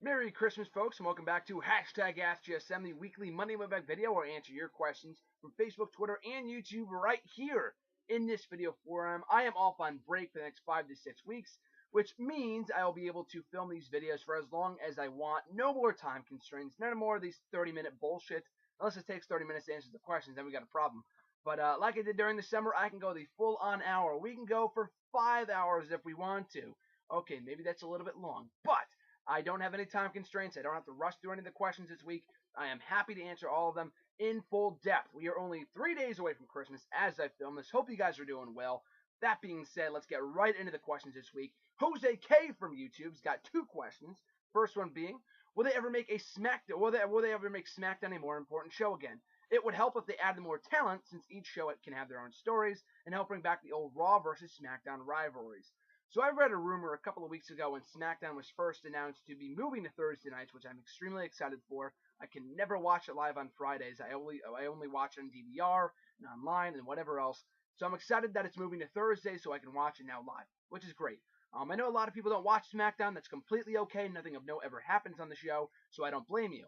Merry Christmas, folks, and welcome back to hashtag AskGSM, the weekly Monday Mailbag video where I answer your questions from Facebook, Twitter, and YouTube right here in this video forum. I am off on break for the next 5 to 6 weeks, which means I will be able to film these videos for as long as I want. No more time constraints, none more of these 30-minute bullshit. Unless it takes 30 minutes to answer the questions, then we got a problem. But like I did during the summer, I can go the full-on hour. We can go for 5 hours if we want to. Okay, maybe that's a little bit long, but I don't have any time constraints. I don't have to rush through any of the questions this week. I am happy to answer all of them in full depth. We are only 3 days away from Christmas as I film this. Hope you guys are doing well. That being said, let's get right into the questions this week. Jose K from YouTube's got 2 questions. First one being, will they ever make a Smackdown? Will they ever make Smackdown a more important show again? It would help if they added more talent, since each show can have their own stories, and help bring back the old Raw versus Smackdown rivalries. So I read a rumor a couple of weeks ago when SmackDown was first announced to be moving to Thursday nights, which I'm extremely excited for. I can never watch it live on Fridays. I only watch it on DVR and online and whatever else. So I'm excited that it's moving to Thursday so I can watch it now live, which is great. I know a lot of people don't watch SmackDown. That's completely okay. Nothing of note ever happens on the show, so I don't blame you.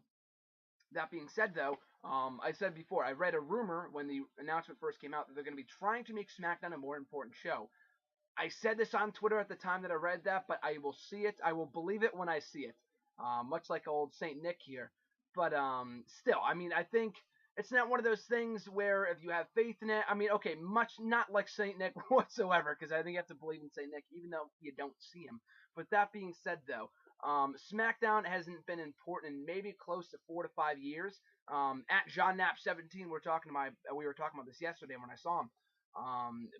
That being said, though, I said before, I read a rumor when the announcement first came out that they're going to be trying to make SmackDown a more important show. I said this on Twitter at the time that I read that, but I will see it. I will believe it when I see it. Much like old Saint Nick here. But still, I mean, I think it's not one of those things where if you have faith in it, I mean, okay, much not like Saint Nick whatsoever, because I think you have to believe in Saint Nick even though you don't see him. But that being said, though, SmackDown hasn't been important in maybe close to 4 to 5 years. At JohnNap17, we were talking about this yesterday when I saw him.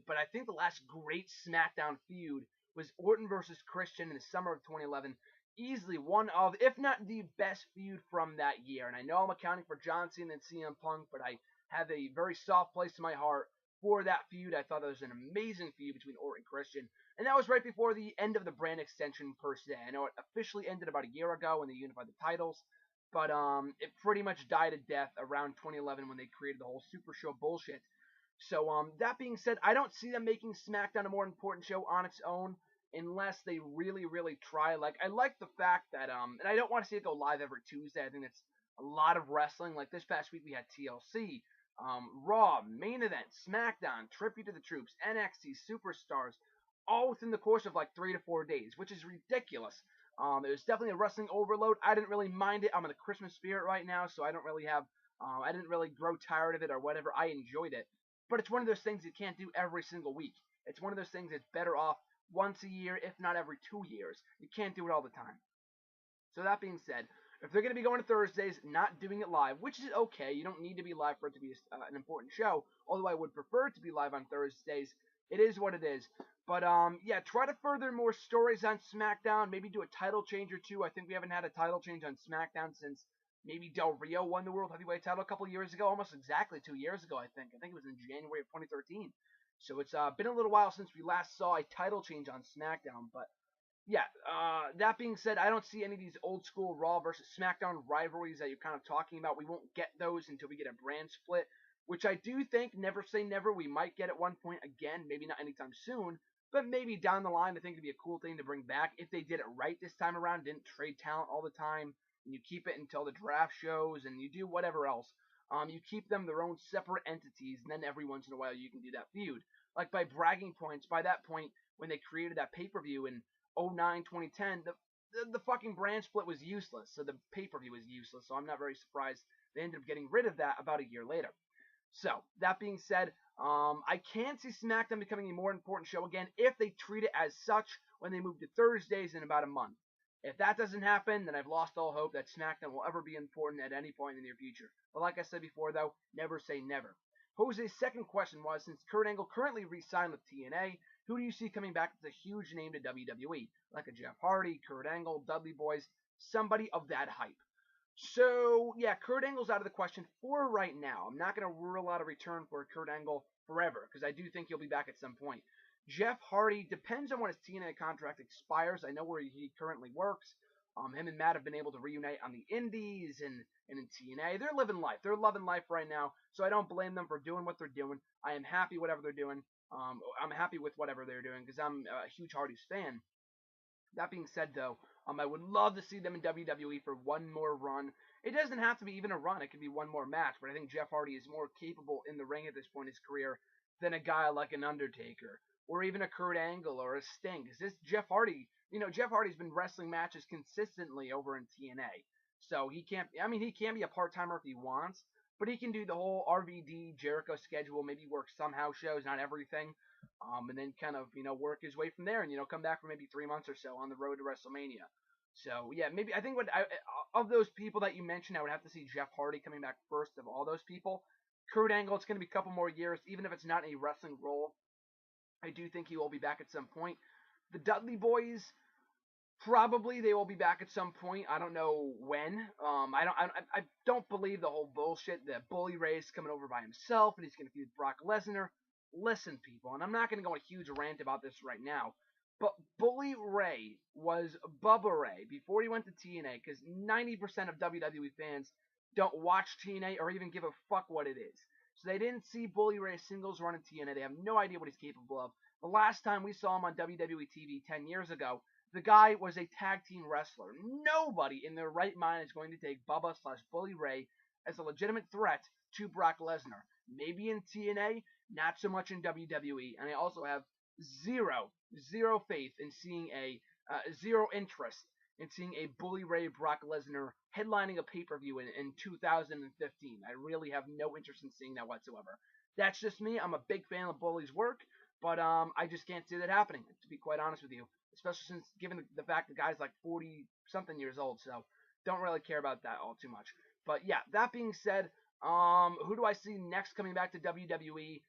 But I think the last great SmackDown feud was Orton versus Christian in the summer of 2011. Easily one of, if not the best feud from that year. And I know I'm accounting for John Cena and CM Punk, but I have a very soft place in my heart for that feud. I thought it was an amazing feud between Orton and Christian. And that was right before the end of the brand extension per se. I know it officially ended about a year ago when they unified the titles. But it pretty much died a death around 2011 when they created the whole Super Show bullshit. So, that being said, I don't see them making SmackDown a more important show on its own unless they really, really try. Like, I like the fact that, and I don't want to see it go live every Tuesday. I think it's a lot of wrestling. Like, this past week we had TLC, Raw, Main Event, SmackDown, Tribute to the Troops, NXT Superstars, all within the course of like 3 to 4 days, which is ridiculous. It was definitely a wrestling overload. I didn't really mind it. I'm in the Christmas spirit right now, so I don't really have, I didn't really grow tired of it or whatever. I enjoyed it. But it's one of those things you can't do every single week. It's one of those things that's better off once a year, if not every 2 years. You can't do it all the time. So that being said, if they're going to be going to Thursdays, not doing it live, which is okay. You don't need to be live for it to be an important show, although I would prefer it to be live on Thursdays. It is what it is. But, yeah, try to further more stories on SmackDown. Maybe do a title change or two. I think we haven't had a title change on SmackDown since maybe Del Rio won the World Heavyweight title a couple years ago, almost exactly 2 years ago, I think. I think it was in January of 2013. So it's been a little while since we last saw a title change on SmackDown. But, yeah, that being said, I don't see any of these old school Raw versus SmackDown rivalries that you're kind of talking about. We won't get those until we get a brand split, which I do think, never say never, we might get at one point again. Maybe not anytime soon, but maybe down the line. I think it'd be a cool thing to bring back if they did it right this time around, didn't trade talent all the time. And you keep it until the draft shows, and you do whatever else. You keep them their own separate entities, and then every once in a while you can do that feud. Like by bragging points, by that point, when they created that pay-per-view in 2009, 2010, the fucking brand split was useless, so the pay-per-view was useless, so I'm not very surprised they ended up getting rid of that about a year later. So, that being said, I can see SmackDown becoming a more important show again if they treat it as such when they move to Thursdays in about a month. If that doesn't happen, then I've lost all hope that SmackDown will ever be important at any point in the near future. But like I said before, though, never say never. Jose's second question was, since Kurt Angle currently re-signed with TNA, who do you see coming back as a huge name to WWE? Like a Jeff Hardy, Kurt Angle, Dudley Boys, somebody of that hype. So, yeah, Kurt Angle's out of the question for right now. I'm not going to rule out a return for Kurt Angle forever, because I do think he'll be back at some point. Jeff Hardy depends on when his TNA contract expires. I know where he currently works. Him and Matt have been able to reunite on the Indies and in TNA. They're living life. They're loving life right now, so I don't blame them for doing what they're doing. I am happy whatever they're doing. I'm happy with whatever they're doing because I'm a huge Hardy's fan. That being said, though, I would love to see them in WWE for one more run. It doesn't have to be even a run. It could be one more match. But I think Jeff Hardy is more capable in the ring at this point in his career than a guy like an Undertaker or even a Kurt Angle or a Sting. Because this Jeff Hardy, Jeff Hardy's been wrestling matches consistently over in TNA. So he can't, he can be a part-timer if he wants, but he can do the whole RVD Jericho schedule, maybe work some house shows, not everything, and then kind of, work his way from there and, come back for maybe 3 months or so on the road to WrestleMania. So, yeah, maybe I think of those people that you mentioned, I would have to see Jeff Hardy coming back first of all those people. Kurt Angle, it's going to be a couple more years, even if it's not a wrestling role. I do think he will be back at some point. The Dudley Boys, probably they will be back at some point. I don't know when. I don't believe the whole bullshit that Bully Ray's coming over by himself and he's going to feud Brock Lesnar. Listen, people, and I'm not going to go on a huge rant about this right now, but Bully Ray was Bubba Ray before he went to TNA, because 90% of WWE fans don't watch TNA or even give a fuck what it is. So they didn't see Bully Ray singles run in TNA. They have no idea what he's capable of. The last time we saw him on WWE TV 10 years ago, the guy was a tag team wrestler. Nobody in their right mind is going to take Bubba/Bully Ray as a legitimate threat to Brock Lesnar. Maybe in TNA, not so much in WWE. And I also have zero faith in seeing zero interest in seeing a Bully Ray Brock Lesnar headlining a pay-per-view in 2015. I really have no interest in seeing that whatsoever. That's just me. I'm a big fan of Bully's work, but I just can't see that happening, to be quite honest with you. Especially since, given the fact the guy's like 40-something years old, so don't really care about that all too much. But yeah, that being said, who do I see next coming back to WWE?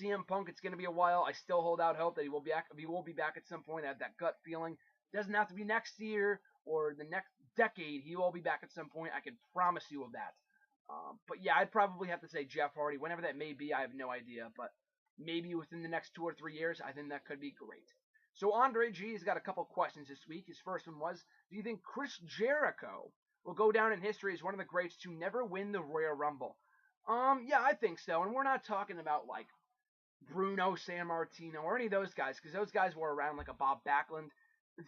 CM Punk. It's going to be a while. I still hold out hope that he will be back at some point. I have that gut feeling. It doesn't have to be next year or the next decade. He will be back at some point. I can promise you of that. But yeah, I'd probably have to say Jeff Hardy. Whenever that may be, I have no idea. But maybe within the next 2 or 3 years, I think that could be great. So Andre G has got a couple questions this week. His first one was, do you think Chris Jericho will go down in history as one of the greats to never win the Royal Rumble? Yeah, I think so. And we're not talking about like Bruno Sammartino or any of those guys, because those guys were around, like a Bob Backlund.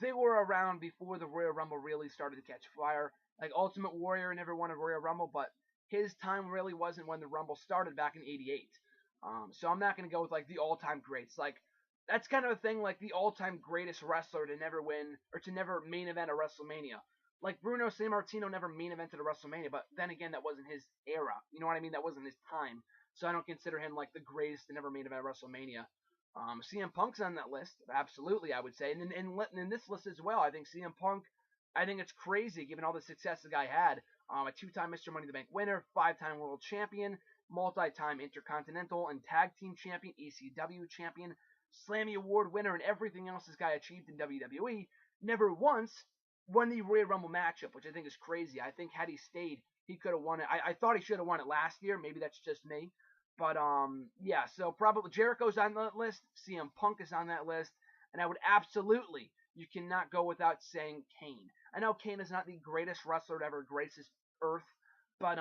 They were around before the Royal Rumble really started to catch fire. Like Ultimate Warrior never won a Royal Rumble, but his time really wasn't when the Rumble started back in '88. So I'm not going to go with like the all-time greats. Like that's kind of a thing, like the all-time greatest wrestler to never win or to never main event a WrestleMania. Like Bruno Sammartino never main evented a WrestleMania, but then again, that wasn't his era. You know what I mean? That wasn't his time. So I don't consider him like the greatest to never main event a WrestleMania. CM Punk's on that list, absolutely, I would say. And in this list as well, I think CM Punk, I think it's crazy given all the success the guy had. A 2-time Mr. Money in the Bank winner, 5-time world champion, multi-time Intercontinental and Tag Team champion, ECW champion, Slammy Award winner, and everything else this guy achieved in WWE. Never once won the Royal Rumble matchup, which I think is crazy. I think had he stayed, he could have won it. I thought he should have won it last year. Maybe that's just me. But, yeah, so probably Jericho's on that list. CM Punk is on that list. And I would absolutely, you cannot go without saying Kane. I know Kane is not the greatest wrestler to ever grace this earth. But,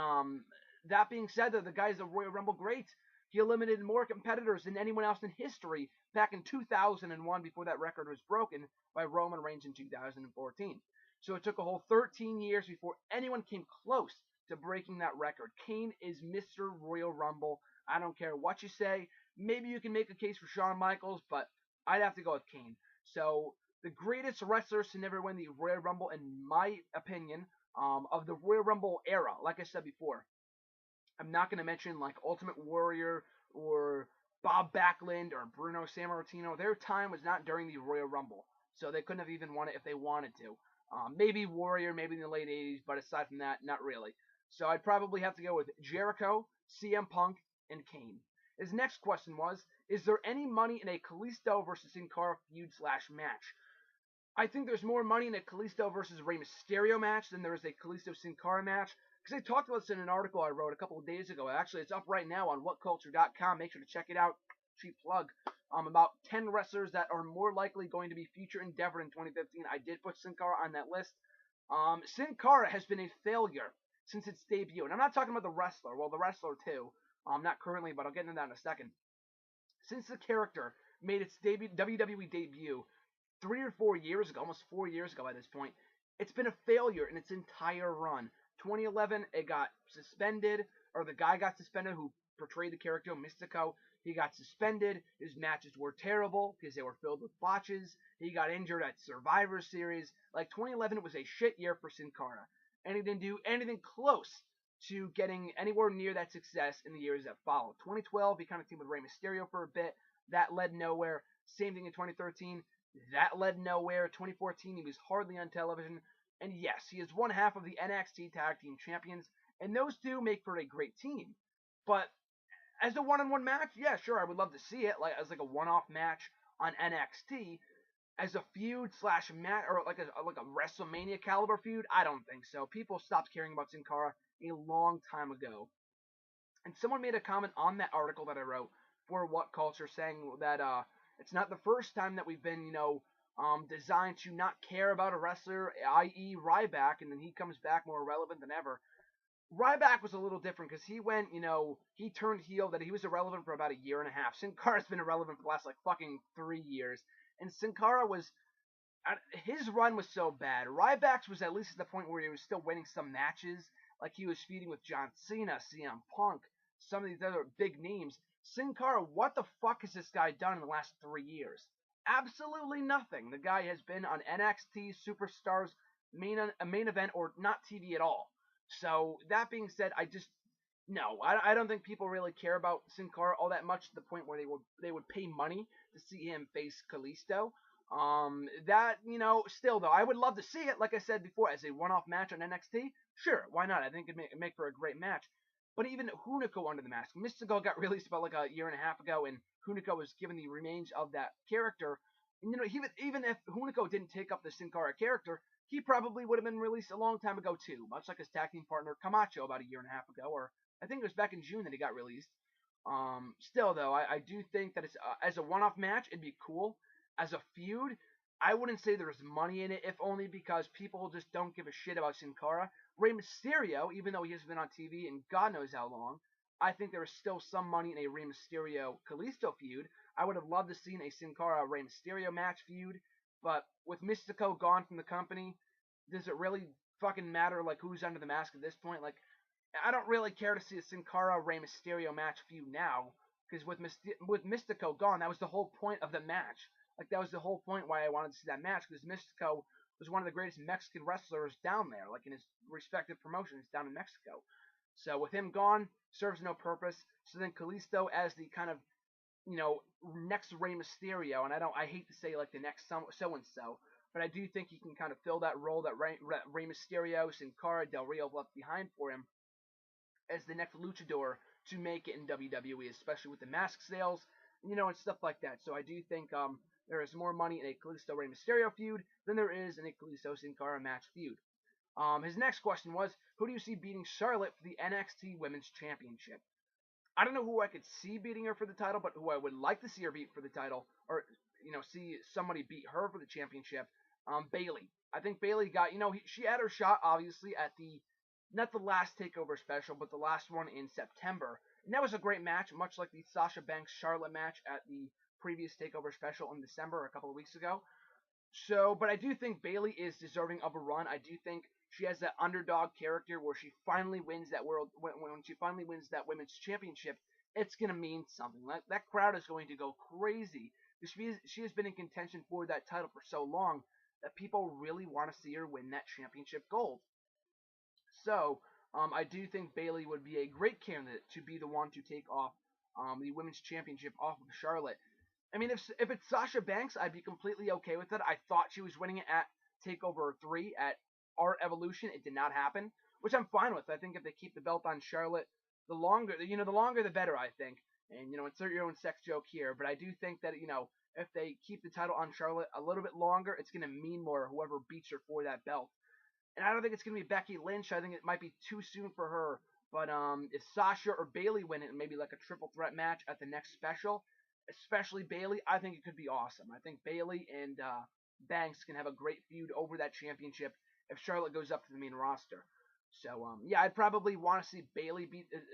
that being said, the guy's a Royal Rumble great. He eliminated more competitors than anyone else in history back in 2001 before that record was broken by Roman Reigns in 2014. So it took a whole 13 years before anyone came close to breaking that record. Kane is Mr. Royal Rumble. I don't care what you say. Maybe you can make a case for Shawn Michaels, but I'd have to go with Kane. So the greatest wrestlers to never win the Royal Rumble, in my opinion, of the Royal Rumble era, like I said before, I'm not going to mention like Ultimate Warrior or Bob Backlund or Bruno Sammartino. Their time was not during the Royal Rumble, so they couldn't have even won it if they wanted to. Maybe Warrior, maybe in the late 80s, but aside from that, not really. So I'd probably have to go with Jericho, CM Punk, and Kane. His next question was, is there any money in a Callisto versus Sin Cara feud/match? I think there's more money in a Callisto versus Rey Mysterio match than there is a Callisto Sin Cara match. Because I talked about this in an article I wrote a couple of days ago. Actually, it's up right now on whatculture.com. Make sure to check it out. Cheap plug. About 10 wrestlers that are more likely going to be future endeavored in 2015. I did put Sin Cara on that list. Sin Cara has been a failure since its debut. And I'm not talking about the wrestler. Well, the wrestler too. Not currently, but I'll get into that in a second. Since the character made its WWE debut 3 or 4 years ago, almost 4 years ago at this point, it's been a failure in its entire run. 2011, it got suspended, or the guy got suspended who portrayed the character, Mystico. He got suspended. His matches were terrible because they were filled with botches. He got injured at Survivor Series. Like 2011 was a shit year for Sin Cara, and he didn't do anything close to getting anywhere near that success in the years that followed. 2012, he kind of teamed with Rey Mysterio for a bit. That led nowhere. Same thing in 2013. That led nowhere. 2014, he was hardly on television. And yes, he is one half of the NXT Tag Team Champions, and those two make for a great team. But as a one-on-one match, yeah, sure, I would love to see it as a one-off match on NXT. As a feud slash match, or like a WrestleMania caliber feud, I don't think so. People stopped caring about Sin Cara a long time ago. And someone made a comment on that article that I wrote for What Culture, saying that it's not the first time that we've been, designed to not care about a wrestler, i.e. Ryback, and then he comes back more relevant than ever. Ryback was a little different because he went, he turned heel, that he was irrelevant for about a year and a half. Sin Cara's been irrelevant for the last, fucking 3 years. And Sin Cara his run was so bad. Ryback's was at least at the point where he was still winning some matches. Like he was feuding with John Cena, CM Punk, some of these other big names. Sin Cara, what the fuck has this guy done in the last 3 years? Absolutely nothing. The guy has been on NXT Superstars main event or not TV at all. So that being said, I don't think people really care about Sin Cara all that much to the point where they would pay money to see him face Callisto. Still though, I would love to see it, like I said before, as a one-off match on NXT. Sure, why not? I think it'd make for a great match. But even Hunico under the mask, Mystico got released about a year and a half ago, and Hunico was given the remains of that character. And even if Hunico didn't take up the Sin Cara character, he probably would have been released a long time ago too, much like his tag team partner Camacho about a year and a half ago, or I think it was back in June that he got released. Still though, I do think that it's as a one-off match, it'd be cool. As a feud, I wouldn't say there's money in it, if only because people just don't give a shit about Sin Cara. Rey Mysterio, even though he hasn't been on TV in God knows how long, I think there is still some money in a Rey Mysterio Callisto feud. I would have loved to see a Sin Cara Rey Mysterio match feud, but with Mystico gone from the company, does it really fucking matter who's under the mask at this point? I don't really care to see a Sin Cara Rey Mysterio match feud now, because with Mystico gone, that was the whole point of the match. That was the whole point why I wanted to see that match, because Mystico was one of the greatest Mexican wrestlers down there, in his respective promotions down in Mexico. So with him gone, serves no purpose. So then Callisto as the kind of, next Rey Mysterio, and I hate to say the next so-and-so, but I do think he can kind of fill that role that Rey Mysterio, Sin Cara, Del Rio left behind for him as the next luchador to make it in WWE, especially with the mask sales, and stuff like that. So I do think there is more money in a Callisto Rey Mysterio feud than there is in a Callisto Sin Cara match feud. His next question was, who do you see beating Charlotte for the NXT Women's Championship? I don't know who I could see beating her for the title, but who I would like to see her beat for the title, or see somebody beat her for the championship. Bayley. I think Bayley got, she had her shot obviously at not the last Takeover special, but the last one in September, and that was a great match, much like the Sasha Banks Charlotte match at the previous Takeover special in December a couple of weeks ago. So, but I do think Bayley is deserving of a run. I do think she has that underdog character where she finally wins that when she finally wins that women's championship, it's gonna mean something. That crowd is going to go crazy. She has been in contention for that title for so long that people really want to see her win that championship gold. So, I do think Bayley would be a great candidate to be the one to take off the women's championship off of Charlotte. I mean, if it's Sasha Banks, I'd be completely okay with it. I thought she was winning it at TakeOver 3 at Our Evolution. It did not happen, which I'm fine with. I think if they keep the belt on Charlotte, the longer the better, I think. And, insert your own sex joke here, but I do think that, if they keep the title on Charlotte a little bit longer, it's going to mean more whoever beats her for that belt. And I don't think it's going to be Becky Lynch. I think it might be too soon for her. But if Sasha or Bayley win it, maybe a triple threat match at the next special, especially Bayley, I think it could be awesome. I think Bayley and Banks can have a great feud over that championship if Charlotte goes up to the main roster. So, I'd probably want to see Bayley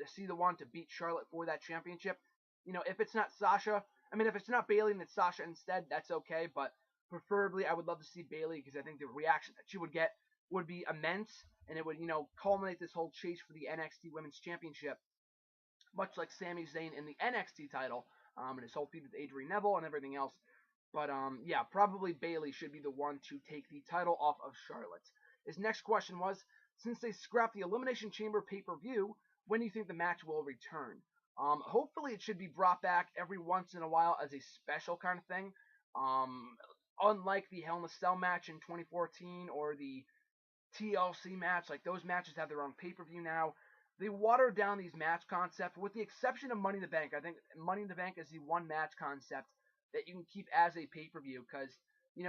see the one to beat Charlotte for that championship. If it's not Sasha, if it's not Bayley and it's Sasha instead, that's okay. But preferably, I would love to see Bayley because I think the reaction that she would get would be immense, and it would, culminate this whole chase for the NXT Women's Championship, much like Sami Zayn in the NXT title, and his whole feud with Adrian Neville and everything else. But yeah, probably Bayley should be the one to take the title off of Charlotte. His next question was, since they scrapped the Elimination Chamber pay-per-view, when do you think the match will return? Hopefully it should be brought back every once in a while as a special kind of thing. Unlike the Hell in a Cell match in 2014 or the TLC match, like those matches have their own pay-per-view now. They watered down these match concepts, with the exception of Money in the Bank. I think Money in the Bank is the one match concept that you can keep as a pay-per-view, because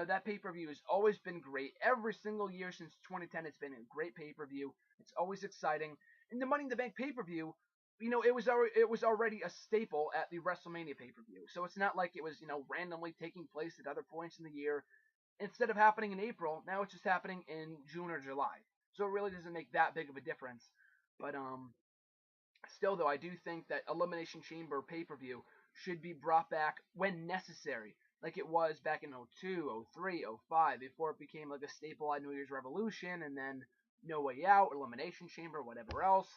that pay-per-view has always been great. Every single year since 2010, it's been a great pay-per-view. It's always exciting. And the Money in the Bank pay-per-view, it was already a staple at the WrestleMania pay-per-view. So it's not like it was randomly taking place at other points in the year. Instead of happening in April, now it's just happening in June or July. So it really doesn't make that big of a difference. But still though, I do think that Elimination Chamber pay-per-view should be brought back when necessary, like it was back in 02, 03, 05, before it became like a staple at New Year's Revolution, and then No Way Out, Elimination Chamber, whatever else.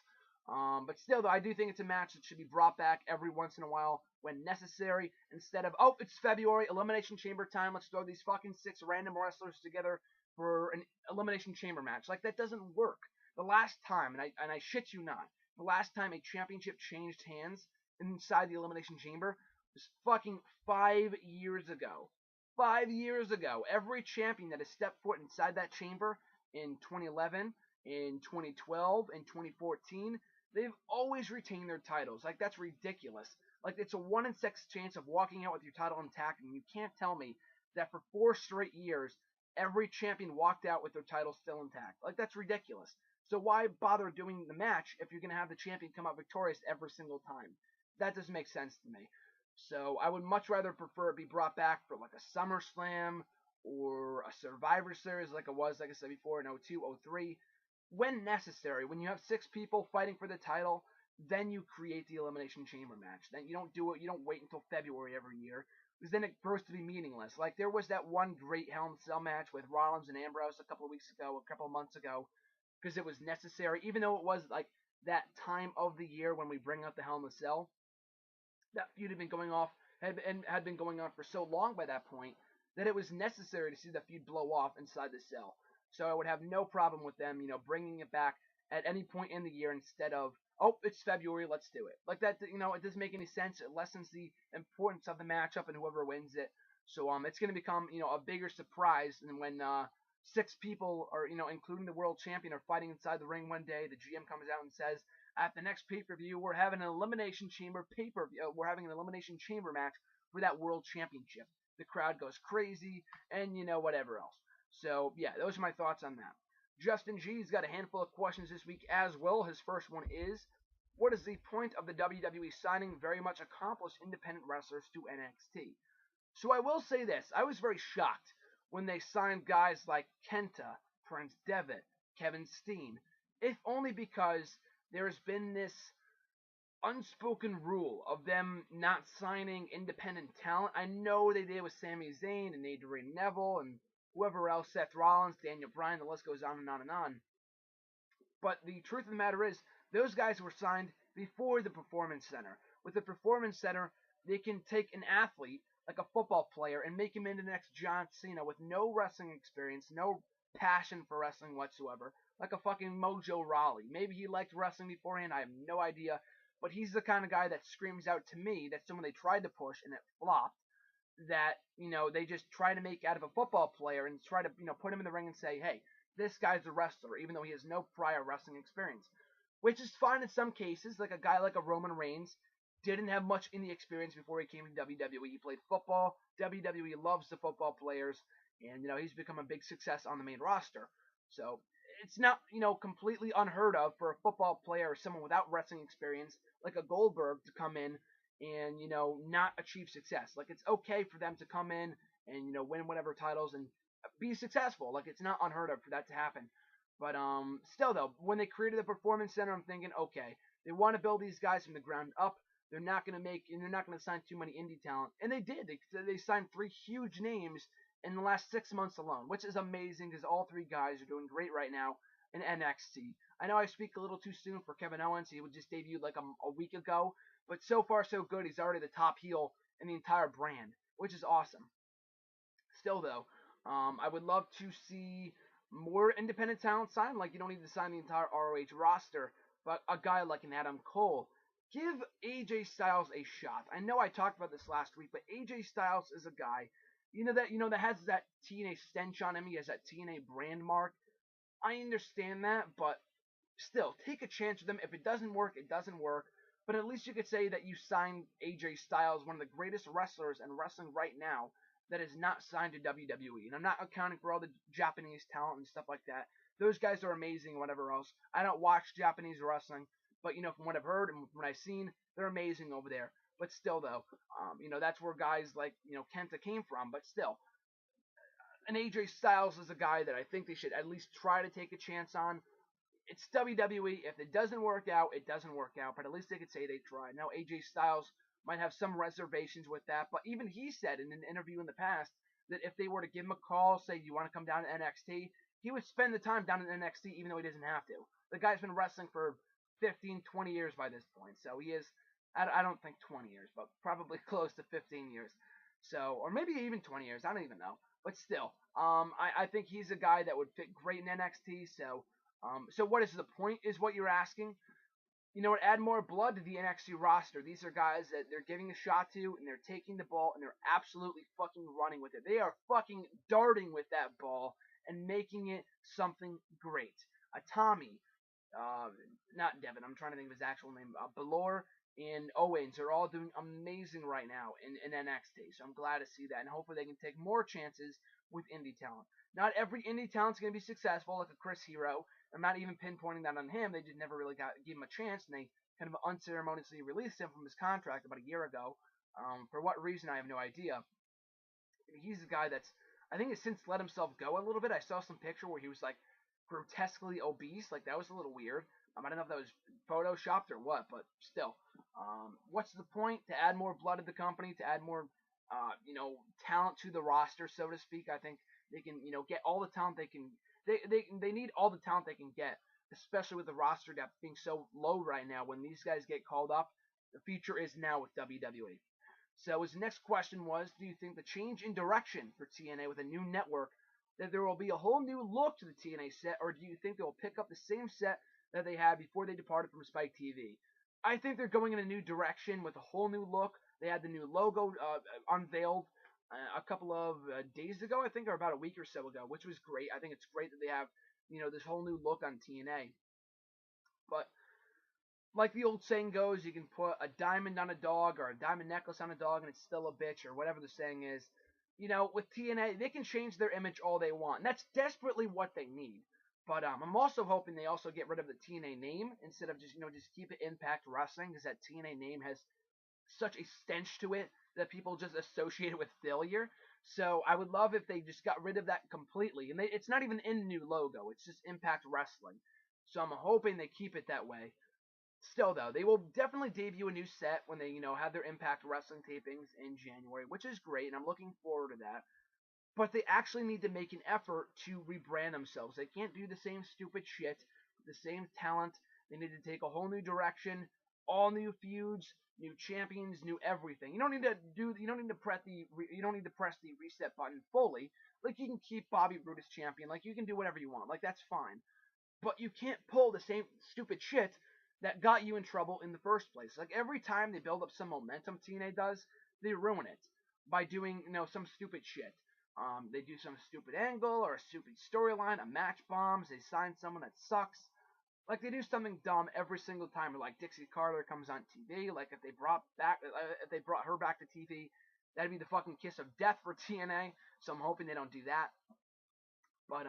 But still though, I do think it's a match that should be brought back every once in a while when necessary, instead of, oh, it's February, Elimination Chamber time, let's throw these fucking 6 random wrestlers together for an Elimination Chamber match. Like, that doesn't work. The last time, and I shit you not, the last time a championship changed hands inside the Elimination Chamber was fucking 5 years ago. 5 years ago. Every champion that has stepped foot inside that chamber in 2011, in 2012, in 2014, they've always retained their titles. Like, that's ridiculous. Like, it's a 1 in 6 chance of walking out with your title intact, and you can't tell me that for 4 straight years, every champion walked out with their title still intact. Like, that's ridiculous. So why bother doing the match if you're going to have the champion come out victorious every single time? That doesn't make sense to me. So I would much rather prefer it be brought back for like a SummerSlam or a Survivor Series like it was, like I said before, in 02, 03. When necessary, when you have 6 people fighting for the title, then you create the Elimination Chamber match. Then you don't do it, you don't wait until February every year, because then it grows to be meaningless. Like, there was that one great Hell in a Cell match with Rollins and Ambrose a couple of months ago, because it was necessary, even though it was like that time of the year when we bring up the Hell in a Cell. That feud had been going on for so long by that point that it was necessary to see the feud blow off inside the cell. So I would have no problem with them, bringing it back at any point in the year instead of, oh, it's February, let's do it. Like that, it doesn't make any sense. It lessens the importance of the matchup and whoever wins it. So it's going to become, a bigger surprise than when 6 people, or including the world champion, are fighting inside the ring one day. The GM comes out and says, at the next pay-per-view, we're having an Elimination Chamber pay-per-view. We're having an Elimination Chamber match for that world championship. The crowd goes crazy, and whatever else. So yeah, those are my thoughts on that. Justin G's got a handful of questions this week as well. His first one is, what is the point of the WWE signing very much accomplished independent wrestlers to NXT? So I will say this, I was very shocked when they signed guys like Kenta, Prince Devitt, Kevin Steen, if only because there's been this unspoken rule of them not signing independent talent. I know they did with Sami Zayn and Adrian Neville and whoever else, Seth Rollins, Daniel Bryan, the list goes on and on and on. But the truth of the matter is, those guys were signed before the Performance Center. With the Performance Center, they can take an athlete, like a football player, and make him into the next John Cena with no wrestling experience, no passion for wrestling whatsoever, like a fucking Mojo Rawley. Maybe he liked wrestling beforehand, I have no idea, but he's the kind of guy that screams out to me that someone they tried to push and it flopped, that, they just try to make out of a football player and try to, put him in the ring and say, hey, this guy's a wrestler, even though he has no prior wrestling experience. Which is fine in some cases, like a guy like a Roman Reigns didn't have much in the experience before he came to WWE. He played football. WWE loves the football players, and he's become a big success on the main roster. So it's not completely unheard of for a football player or someone without wrestling experience like a Goldberg to come in and not achieve success. Like, it's okay for them to come in and win whatever titles and be successful. Like, it's not unheard of for that to happen. But still though, when they created the Performance Center, I'm thinking, okay, they want to build these guys from the ground up. They're not going to sign too many indie talent, and they did. They signed 3 huge names in the last 6 months alone, which is amazing because all three guys are doing great right now in NXT. I know I speak a little too soon for Kevin Owens. He would just debuted like a week ago, but so far so good. He's already the top heel in the entire brand, which is awesome. Still though, I would love to see more independent talent sign. Like, you don't need to sign the entire ROH roster, but a guy like an Adam Cole. Give AJ Styles a shot. I know I talked about this last week, but AJ Styles is a guy, that has that TNA stench on him. He has that TNA brand mark. I understand that, but still, take a chance with him. If it doesn't work, it doesn't work. But at least you could say that you signed AJ Styles, one of the greatest wrestlers in wrestling right now, that is not signed to WWE. And I'm not accounting for all the Japanese talent and stuff like that. Those guys are amazing and whatever else. I don't watch Japanese wrestling, but from what I've heard and what I've seen, they're amazing over there. But still, though, that's where guys like Kenta came from. But still, and AJ Styles is a guy that I think they should at least try to take a chance on. It's WWE. If it doesn't work out, it doesn't work out. But at least they could say they tried. Now, AJ Styles might have some reservations with that, but even he said in an interview in the past that if they were to give him a call, say, you want to come down to NXT, he would spend the time down in NXT even though he doesn't have to. The guy's been wrestling for 15, 20 years by this point, so he is, I don't think 20 years, but probably close to 15 years. So, or maybe even 20 years, I don't even know. But still, I think he's a guy that would fit great in NXT, so what is the point, is what you're asking? Add more blood to the NXT roster. These are guys that they're giving a shot to, and they're taking the ball, and they're absolutely fucking running with it. They are fucking darting with that ball and making it something great. Tommy, not Devin, I'm trying to think of his actual name, Balor and Owens are all doing amazing right now in NXT, so I'm glad to see that, and hopefully they can take more chances with indie talent. Not every indie talent's going to be successful, like a Chris Hero. I'm not even pinpointing that on him. They just never really gave him a chance, and they kind of unceremoniously released him from his contract about a year ago. For what reason, I have no idea. He's a guy that's, I think, has since let himself go a little bit. I saw some picture where he was like grotesquely obese. Like, that was a little weird. I don't know if that was photoshopped or what, but still. What's the point? To add more blood to the company, to add more, talent to the roster, so to speak. I think they can, get all the talent they can. They need all the talent they can get, especially with the roster depth being so low right now. When these guys get called up, the future is now with WWE. So his next question was, do you think the change in direction for TNA with a new network, that there will be a whole new look to the TNA set, or do you think they will pick up the same set that they had before they departed from Spike TV? I think they're going in a new direction with a whole new look. They had the new logo unveiled a couple of days ago, I think, or about a week or so ago, which was great. I think it's great that they have, this whole new look on TNA. But like the old saying goes, you can put a diamond on a dog or a diamond necklace on a dog and it's still a bitch, or whatever the saying is. With TNA, they can change their image all they want. And that's desperately what they need. But I'm also hoping they also get rid of the TNA name instead of just keep it Impact Wrestling, because that TNA name has such a stench to it that people just associate it with failure. So I would love if they just got rid of that completely. And it's not even in the new logo. It's just Impact Wrestling. So I'm hoping they keep it that way. Still, though, they will definitely debut a new set when they, have their Impact Wrestling tapings in January, which is great, and I'm looking forward to that. But they actually need to make an effort to rebrand themselves. They can't do the same stupid shit, the same talent. They need to take a whole new direction, all new feuds, new champions, new everything. You don't need to press the reset button fully. Like, you can keep Bobby Roode as champion. Like, you can do whatever you want. Like, that's fine. But you can't pull the same stupid shit that got you in trouble in the first place. Like, every time they build up some momentum, TNA does, they ruin it by doing, some stupid shit. They do some stupid angle or a stupid storyline, a match bombs, they sign someone that sucks. Like, they do something dumb every single time. Like, Dixie Carter comes on TV. Like, if they brought her back to TV, that'd be the fucking kiss of death for TNA. So I'm hoping they don't do that. But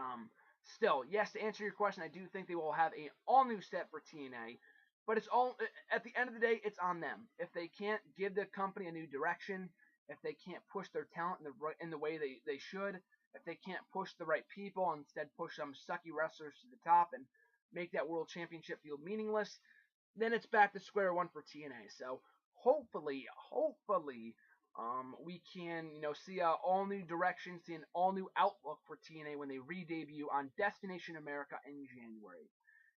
still, yes, to answer your question, I do think they will have an all new set for TNA. But it's all, at the end of the day, it's on them. If they can't give the company a new direction, if they can't push their talent in the way they should, if they can't push the right people, instead push some sucky wrestlers to the top and make that world championship feel meaningless, then it's back to square one for TNA. So hopefully, We can, see an all new direction, see an all new outlook for TNA when they re-debut on Destination America in January.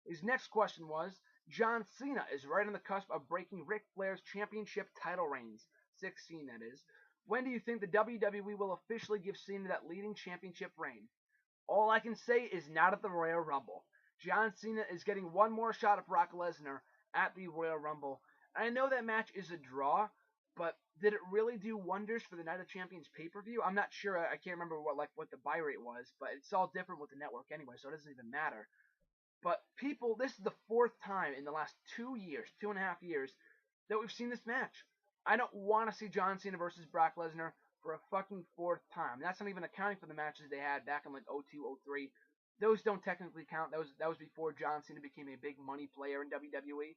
His next question was, John Cena is right on the cusp of breaking Ric Flair's championship title reigns, 16 that is. When do you think the WWE will officially give Cena that leading championship reign? All I can say is not at the Royal Rumble. John Cena is getting one more shot at Brock Lesnar at the Royal Rumble. I know that match is a draw, but did it really do wonders for the Night of Champions pay-per-view? I'm not sure. I can't remember what the buy rate was, but it's all different with the network anyway, so it doesn't even matter. But people, this is the fourth time in the last 2.5 years, that we've seen this match. I don't want to see John Cena versus Brock Lesnar for a fucking fourth time. That's not even accounting for the matches they had back in like 02, 03. Those don't technically count. That was before John Cena became a big money player in WWE.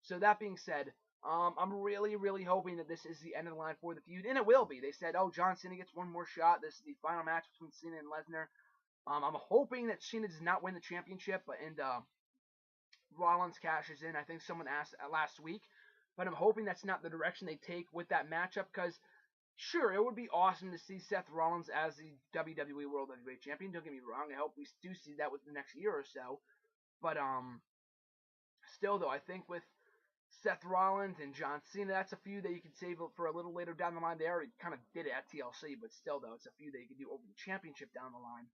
So that being said, I'm really, really hoping that this is the end of the line for the feud, and it will be. They said, oh, John Cena gets one more shot. This is the final match between Cena and Lesnar. I'm hoping that Cena does not win the championship, and Rollins cashes in. I think someone asked last week, but I'm hoping that's not the direction they take with that matchup, because sure, it would be awesome to see Seth Rollins as the WWE World Heavyweight Champion. Don't get me wrong. I hope we do see that within the next year or so. But still though, I think with Seth Rollins and John Cena, that's a feud that you can save for a little later down the line. They already kind of did it at TLC, but still though, it's a feud that you can do over the championship down the line.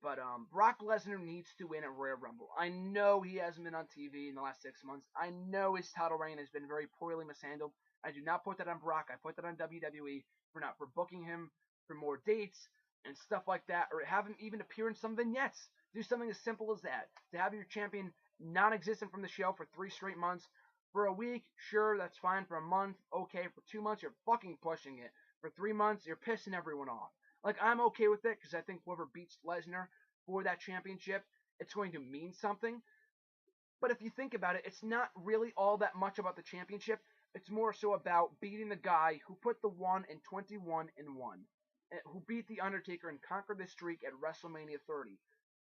But Brock Lesnar needs to win at Royal Rumble. I know he hasn't been on TV in the last 6 months. I know his title reign has been very poorly mishandled. I do not put that on Brock. I put that on WWE for booking him for more dates and stuff like that, or have him even appear in some vignettes. Do something as simple as that. To have your champion non-existent from the show for 3 straight months. For a week, sure, that's fine. For a month, okay. For 2 months, you're fucking pushing it. For 3 months, you're pissing everyone off. Like, I'm okay with it, because I think whoever beats Lesnar for that championship, it's going to mean something. But if you think about it, it's not really all that much about the championship. It's more so about beating the guy who put the 1 in 21 and 1. Who beat The Undertaker and conquered the streak at WrestleMania 30.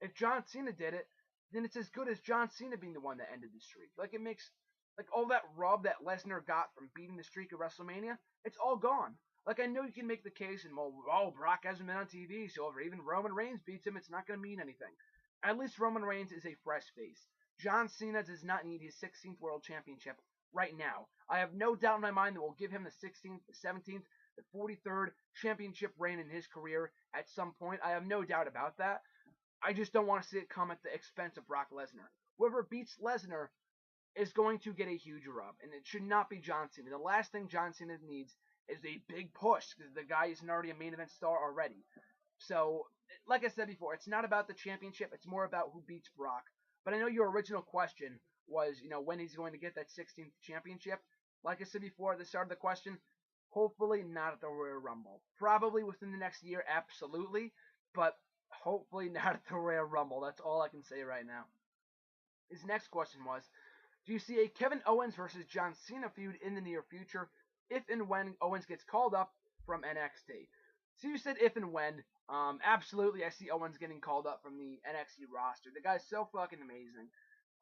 If John Cena did it, then it's as good as John Cena being the one that ended the streak. Like, it makes, like, all that rub that Lesnar got from beating the streak at WrestleMania, it's all gone. Like, I know you can make the case, and well, Brock hasn't been on TV, so if even Roman Reigns beats him, it's not going to mean anything. At least Roman Reigns is a fresh face. John Cena does not need his 16th World Championship right now. I have no doubt in my mind that we'll give him the 16th, the 17th, the 43rd championship reign in his career at some point. I have no doubt about that. I just don't want to see it come at the expense of Brock Lesnar. Whoever beats Lesnar is going to get a huge rub, and it should not be John Cena. The last thing John Cena needs is a big push, because the guy isn't already a main event star already. So, like I said before, it's not about the championship, it's more about who beats Brock. But I know your original question was, when he's going to get that 16th championship. Like I said before at the start of the question, hopefully not at the Royal Rumble. Probably within the next year, absolutely, but hopefully not at the Royal Rumble. That's all I can say right now. His next question was, do you see a Kevin Owens versus John Cena feud in the near future, if and when Owens gets called up from NXT? So you said if and when. Absolutely, I see Owens getting called up from the NXT roster. The guy's so fucking amazing.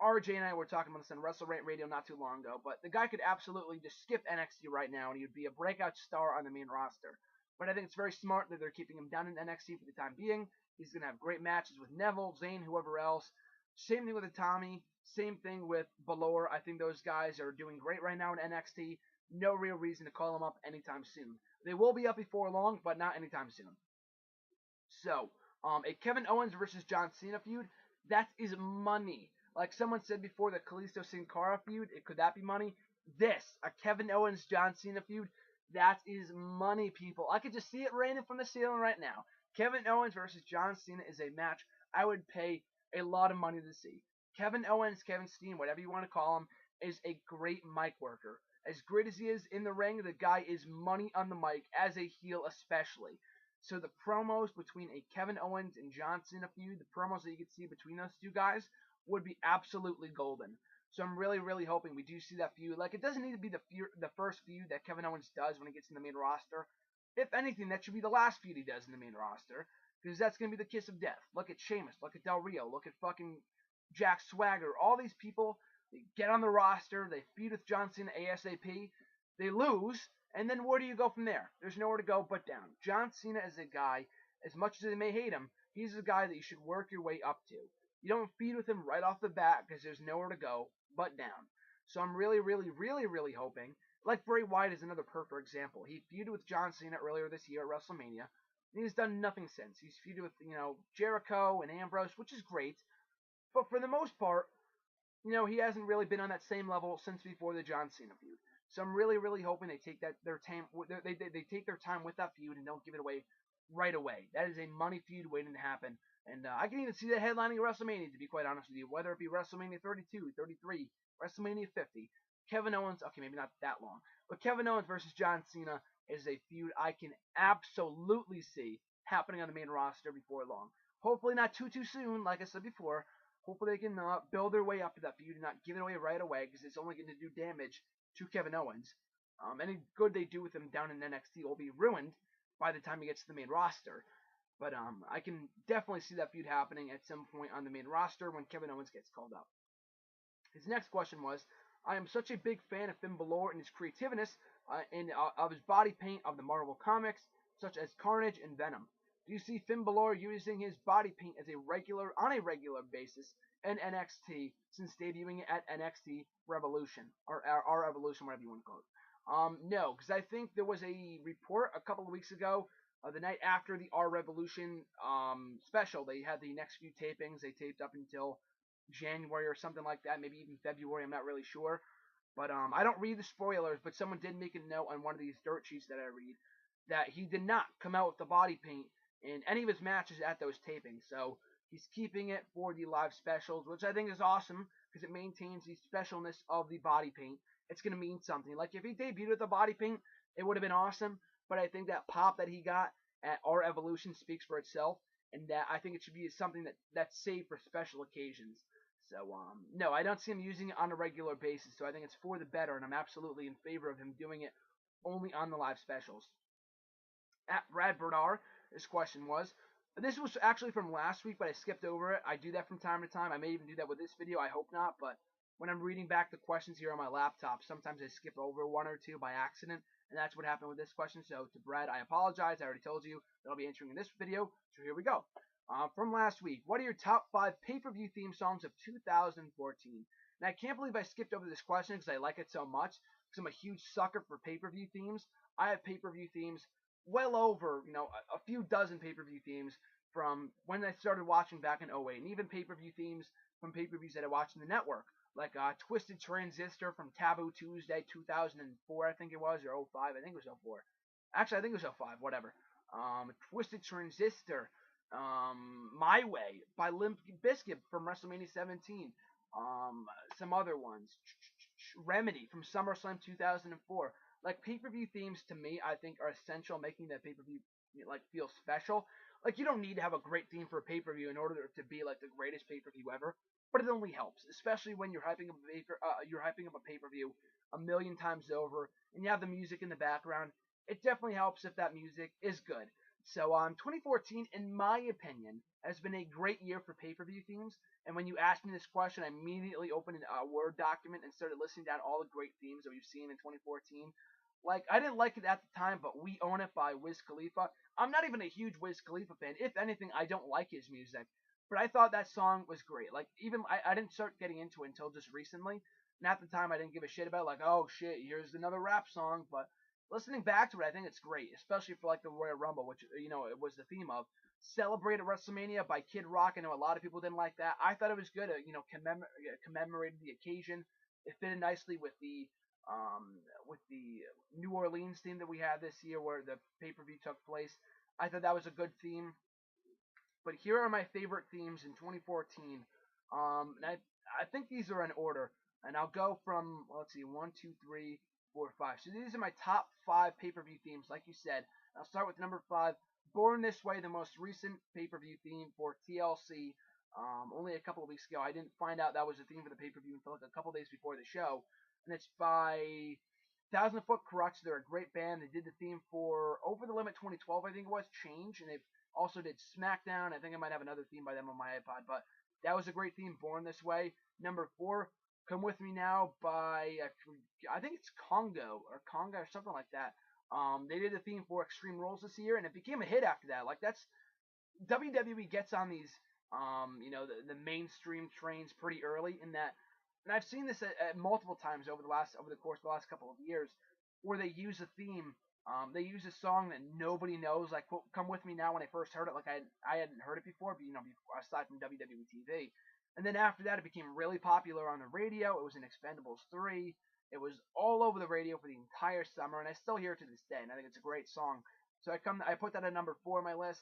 RJ and I were talking about this on Wrestle Rant Radio not too long ago, but the guy could absolutely just skip NXT right now, and he would be a breakout star on the main roster. But I think it's very smart that they're keeping him down in NXT for the time being. He's going to have great matches with Neville, Zayn, whoever else. Same thing with Tommy. Same thing with Balor. I think those guys are doing great right now in NXT. No real reason to call them up anytime soon. They will be up before long, but not anytime soon. So, a Kevin Owens versus John Cena feud, that is money. Like someone said before, the Callisto Sin Cara feud, could that be money? This, a Kevin Owens John Cena feud, that is money, people. I could just see it raining from the ceiling right now. Kevin Owens versus John Cena is a match I would pay a lot of money to see. Kevin Owens, Kevin Steen, whatever you want to call him, is a great mic worker. As great as he is in the ring, the guy is money on the mic, as a heel especially. So the promos between a Kevin Owens and John Cena feud, the promos that you could see between those two guys, would be absolutely golden. So I'm really, really hoping we do see that feud. Like, it doesn't need to be the first feud that Kevin Owens does when he gets in the main roster. If anything, that should be the last feud he does in the main roster, because that's going to be the kiss of death. Look at Sheamus, look at Del Rio, look at fucking Jack Swagger. All these people, they get on the roster, they feud with John Cena ASAP. They lose, and then where do you go from there? There's nowhere to go but down. John Cena is a guy, as much as they may hate him, he's a guy that you should work your way up to. You don't feud with him right off the bat because there's nowhere to go but down. So I'm really, really, really, really hoping. Like Bray Wyatt is another perfect example. He feuded with John Cena earlier this year at WrestleMania. And he's done nothing since. He's feuded with, Jericho and Ambrose, which is great. But for the most part, he hasn't really been on that same level since before the John Cena feud. So I'm really, really hoping they take their time. They take their time with that feud and don't give it away right away. That is a money feud waiting to happen. And I can even see that headlining WrestleMania, to be quite honest with you. Whether it be WrestleMania 32, 33, WrestleMania 50. Kevin Owens, okay, maybe not that long. But Kevin Owens versus John Cena is a feud I can absolutely see happening on the main roster before long. Hopefully not too soon, like I said before. Hopefully they can build their way up to that feud and not give it away right away, because it's only going to do damage to Kevin Owens. Any good they do with him down in NXT will be ruined by the time he gets to the main roster. But I can definitely see that feud happening at some point on the main roster when Kevin Owens gets called up. His next question was, I am such a big fan of Finn Balor and his creativeness of his body paint of the Marvel Comics, such as Carnage and Venom. Do you see Finn Balor using his body paint on a regular basis in NXT since debuting at NXT Revolution, or our Evolution, whatever you want to call it? No, because I think there was a report a couple of weeks ago, the night after the R Revolution special. They had the next few tapings. They taped up until January or something like that, maybe even February. I'm not really sure. But I don't read the spoilers, but someone did make a note on one of these dirt sheets that I read that he did not come out with the body paint in any of his matches at those tapings. So he's keeping it for the live specials, which I think is awesome because it maintains the specialness of the body paint. It's going to mean something. Like if he debuted with the body paint, it would have been awesome. But I think that pop that he got at our Evolution speaks for itself, and that I think it should be something that's saved for special occasions. So, no, I don't see him using it on a regular basis, so I think it's for the better, and I'm absolutely in favor of him doing it only on the live specials. At Brad Bernard, his question was, this was actually from last week, but I skipped over it. I do that from time to time. I may even do that with this video. I hope not, but when I'm reading back the questions here on my laptop, sometimes I skip over one or two by accident, and that's what happened with this question. So to Brad, I apologize. I already told you that I'll be answering in this video, so here we go. From last week, what are your top 5 pay-per-view theme songs of 2014? And I can't believe I skipped over this question because I like it so much, because I'm a huge sucker for pay-per-view themes. I have pay-per-view themes well over, a few dozen pay-per-view themes from when I started watching back in 08, and even pay-per-view themes from pay-per-views that I watched in the network, like Twisted Transistor from Taboo Tuesday 2004, I think it was, or 05, I think it was 04. Actually, I think it was 05, whatever. Twisted Transistor, My Way by Limp Bizkit from WrestleMania 17. Some other ones. Remedy from SummerSlam 2004. Like, pay-per-view themes to me, I think, are essential, making that pay-per-view feel special. Like, you don't need to have a great theme for a pay-per-view in order to be like the greatest pay-per-view ever, but it only helps, especially when you're hyping up a pay-per-view a million times over, and you have the music in the background. It definitely helps if that music is good. So 2014, in my opinion, has been a great year for pay-per-view themes. And when you asked me this question, I immediately opened a Word document and started listing down all the great themes that we've seen in 2014. Like, I didn't like it at the time, but We Own It by Wiz Khalifa. I'm not even a huge Wiz Khalifa fan. If anything, I don't like his music. But I thought that song was great. Like, even I didn't start getting into it until just recently. And at the time, I didn't give a shit about it. Like, oh, shit, here's another rap song. But listening back to it, I think it's great. Especially for, like, the Royal Rumble, which, it was the theme of. Celebrate at WrestleMania by Kid Rock. I know a lot of people didn't like that. I thought it was good. Commemorated the occasion. It fitted nicely with the New Orleans theme that we had this year where the pay-per-view took place. I thought that was a good theme. But here are my favorite themes in 2014. And I think these are in order. And I'll go from, let's see, 1, 2, 3, 4, 5. So these are my top 5 pay-per-view themes, like you said. I'll start with number 5, Born This Way, the most recent pay-per-view theme for TLC. Only a couple of weeks ago. I didn't find out that was the theme for the pay-per-view until like a couple days before the show. And it's by 1,000 Foot Crutch. They're a great band. They did the theme for Over the Limit 2012, I think it was, Change. And they also did Smackdown. I think I might have another theme by them on my iPod. But that was a great theme, Born This Way. Number 4, Come With Me Now by, I think it's Conga or something like that. They did the theme for Extreme Rules this year, and it became a hit after that. Like, that's, WWE gets on these, the mainstream trains pretty early in that, and I've seen this at multiple times over the course of the last couple of years, where they use a theme, they use a song that nobody knows, like "Come With Me Now." When I first heard it, like I hadn't heard it before, but before, aside from WWE TV, and then after that, it became really popular on the radio. It was in Expendables 3. It was all over the radio for the entire summer, and I still hear it to this day, and I think it's a great song. So I put that at number 4 on my list.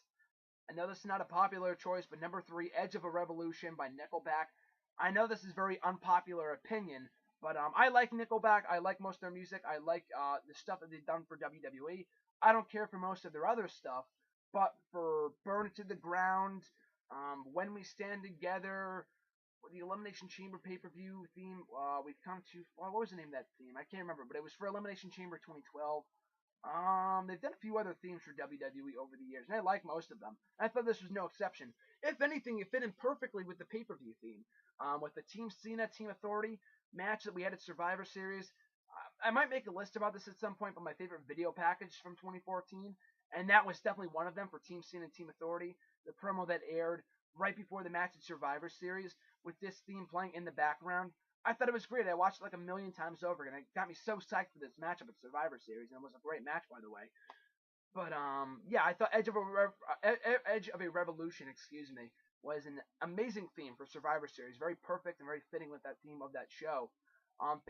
I know this is not a popular choice, but number 3, Edge of a Revolution by Nickelback. I know this is very unpopular opinion, but I like Nickelback. I like most of their music. I like the stuff that they've done for WWE. I don't care for most of their other stuff, but for Burn It to the Ground, When We Stand Together, the Elimination Chamber pay-per-view theme, we've come to, what was the name of that theme? I can't remember, but it was for Elimination Chamber 2012. They've done a few other themes for WWE over the years, and I like most of them. I thought this was no exception. If anything, it fit in perfectly with the pay-per-view theme. With the Team Cena, Team Authority match that we had at Survivor Series. I might make a list about this at some point, but my favorite video package from 2014, and that was definitely one of them for Team Cena and Team Authority. The promo that aired right before the match at Survivor Series with this theme playing in the background. I thought it was great. I watched it like a million times over, and it got me so psyched for this matchup at Survivor Series, and it was a great match, by the way. But yeah, I thought Edge of a Revolution, was an amazing theme for Survivor Series. Very perfect and very fitting with that theme of that show.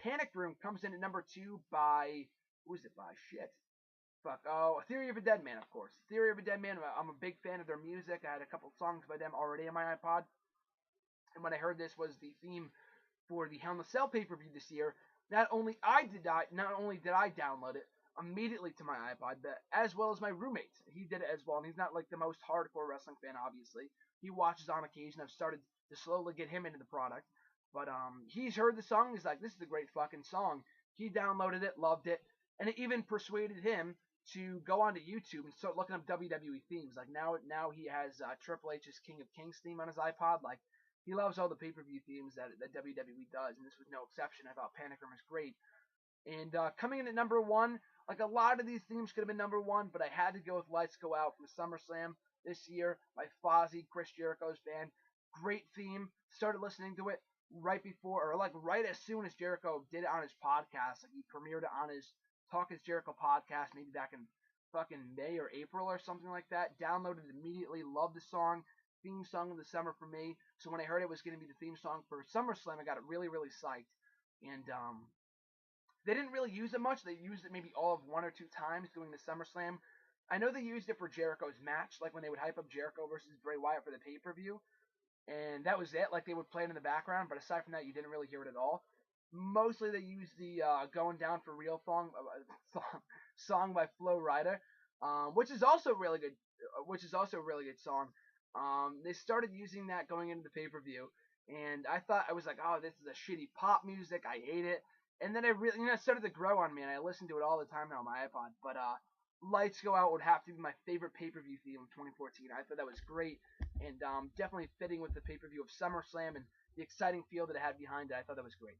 Panic Room comes in at number 2 by, who is it by? Shit. Fuck. Oh, Theory of a Dead Man, of course. Theory of a Dead Man. I'm a big fan of their music. I had a couple songs by them already on my iPod, and when I heard this was the theme for the Hell in a Cell pay-per-view this year, not only did I download it immediately to my iPod, but as well as my roommate. He did it as well, and he's not like the most hardcore wrestling fan, obviously. He watches on occasion. I've started to slowly get him into the product, but he's heard the song. He's like, "This is a great fucking song." He downloaded it, loved it, and it even persuaded him to go onto YouTube and start looking up WWE themes. Like now he has Triple H's King of Kings theme on his iPod. Like, he loves all the pay-per-view themes that WWE does, and this was no exception. I thought Panic Room was great. And coming in at number 1, like a lot of these themes could have been number 1, but I had to go with Lights Go Out from SummerSlam this year by Fozzy, Chris Jericho's band. Great theme. Started listening to it right before, or like right as soon as Jericho did it on his podcast. Like, he premiered it on his Talk Is Jericho podcast, maybe back in fucking May or April or something like that. Downloaded it immediately, loved the song. Theme song of the summer for me. So when I heard it was going to be the theme song for SummerSlam, I got really, really psyched. And they didn't really use it much. They used it maybe all of 1 or 2 times during the SummerSlam. I know they used it for Jericho's match, like when they would hype up Jericho versus Bray Wyatt for the pay-per-view. And that was it. Like, they would play it in the background, but aside from that, you didn't really hear it at all. Mostly they used the Going Down for Real song by Flo Rida, which is also a really good song. They started using that going into the pay-per-view, and I was like, oh, this is a shitty pop music. I hate it. And then it started to grow on me, and I listened to it all the time now on my iPod. But Lights Go Out would have to be my favorite pay-per-view theme of 2014. I thought that was great, and definitely fitting with the pay-per-view of SummerSlam and the exciting feel that it had behind it. I thought that was great.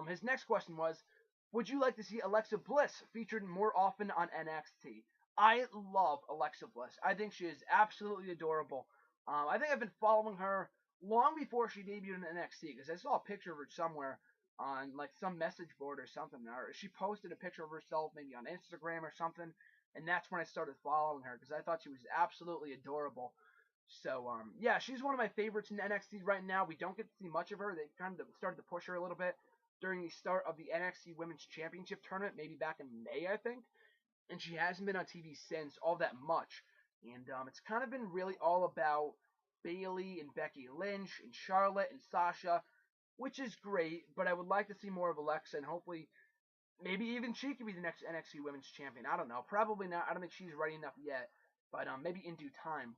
His next question was, would you like to see Alexa Bliss featured more often on NXT? I love Alexa Bliss. I think she is absolutely adorable. I think I've been following her long before she debuted in NXT, because I saw a picture of her somewhere on like some message board or something. Or she posted a picture of herself maybe on Instagram or something, and that's when I started following her, because I thought she was absolutely adorable. So yeah, she's one of my favorites in NXT right now. We don't get to see much of her. They kind of started to push her a little bit during the start of the NXT Women's Championship tournament, maybe back in May, I think. And she hasn't been on TV since all that much. And it's kind of been really all about Bayley and Becky Lynch and Charlotte and Sasha, which is great, but I would like to see more of Alexa, and hopefully maybe even she could be the next NXT Women's Champion. I don't know. Probably not. I don't think she's ready enough yet, but maybe in due time.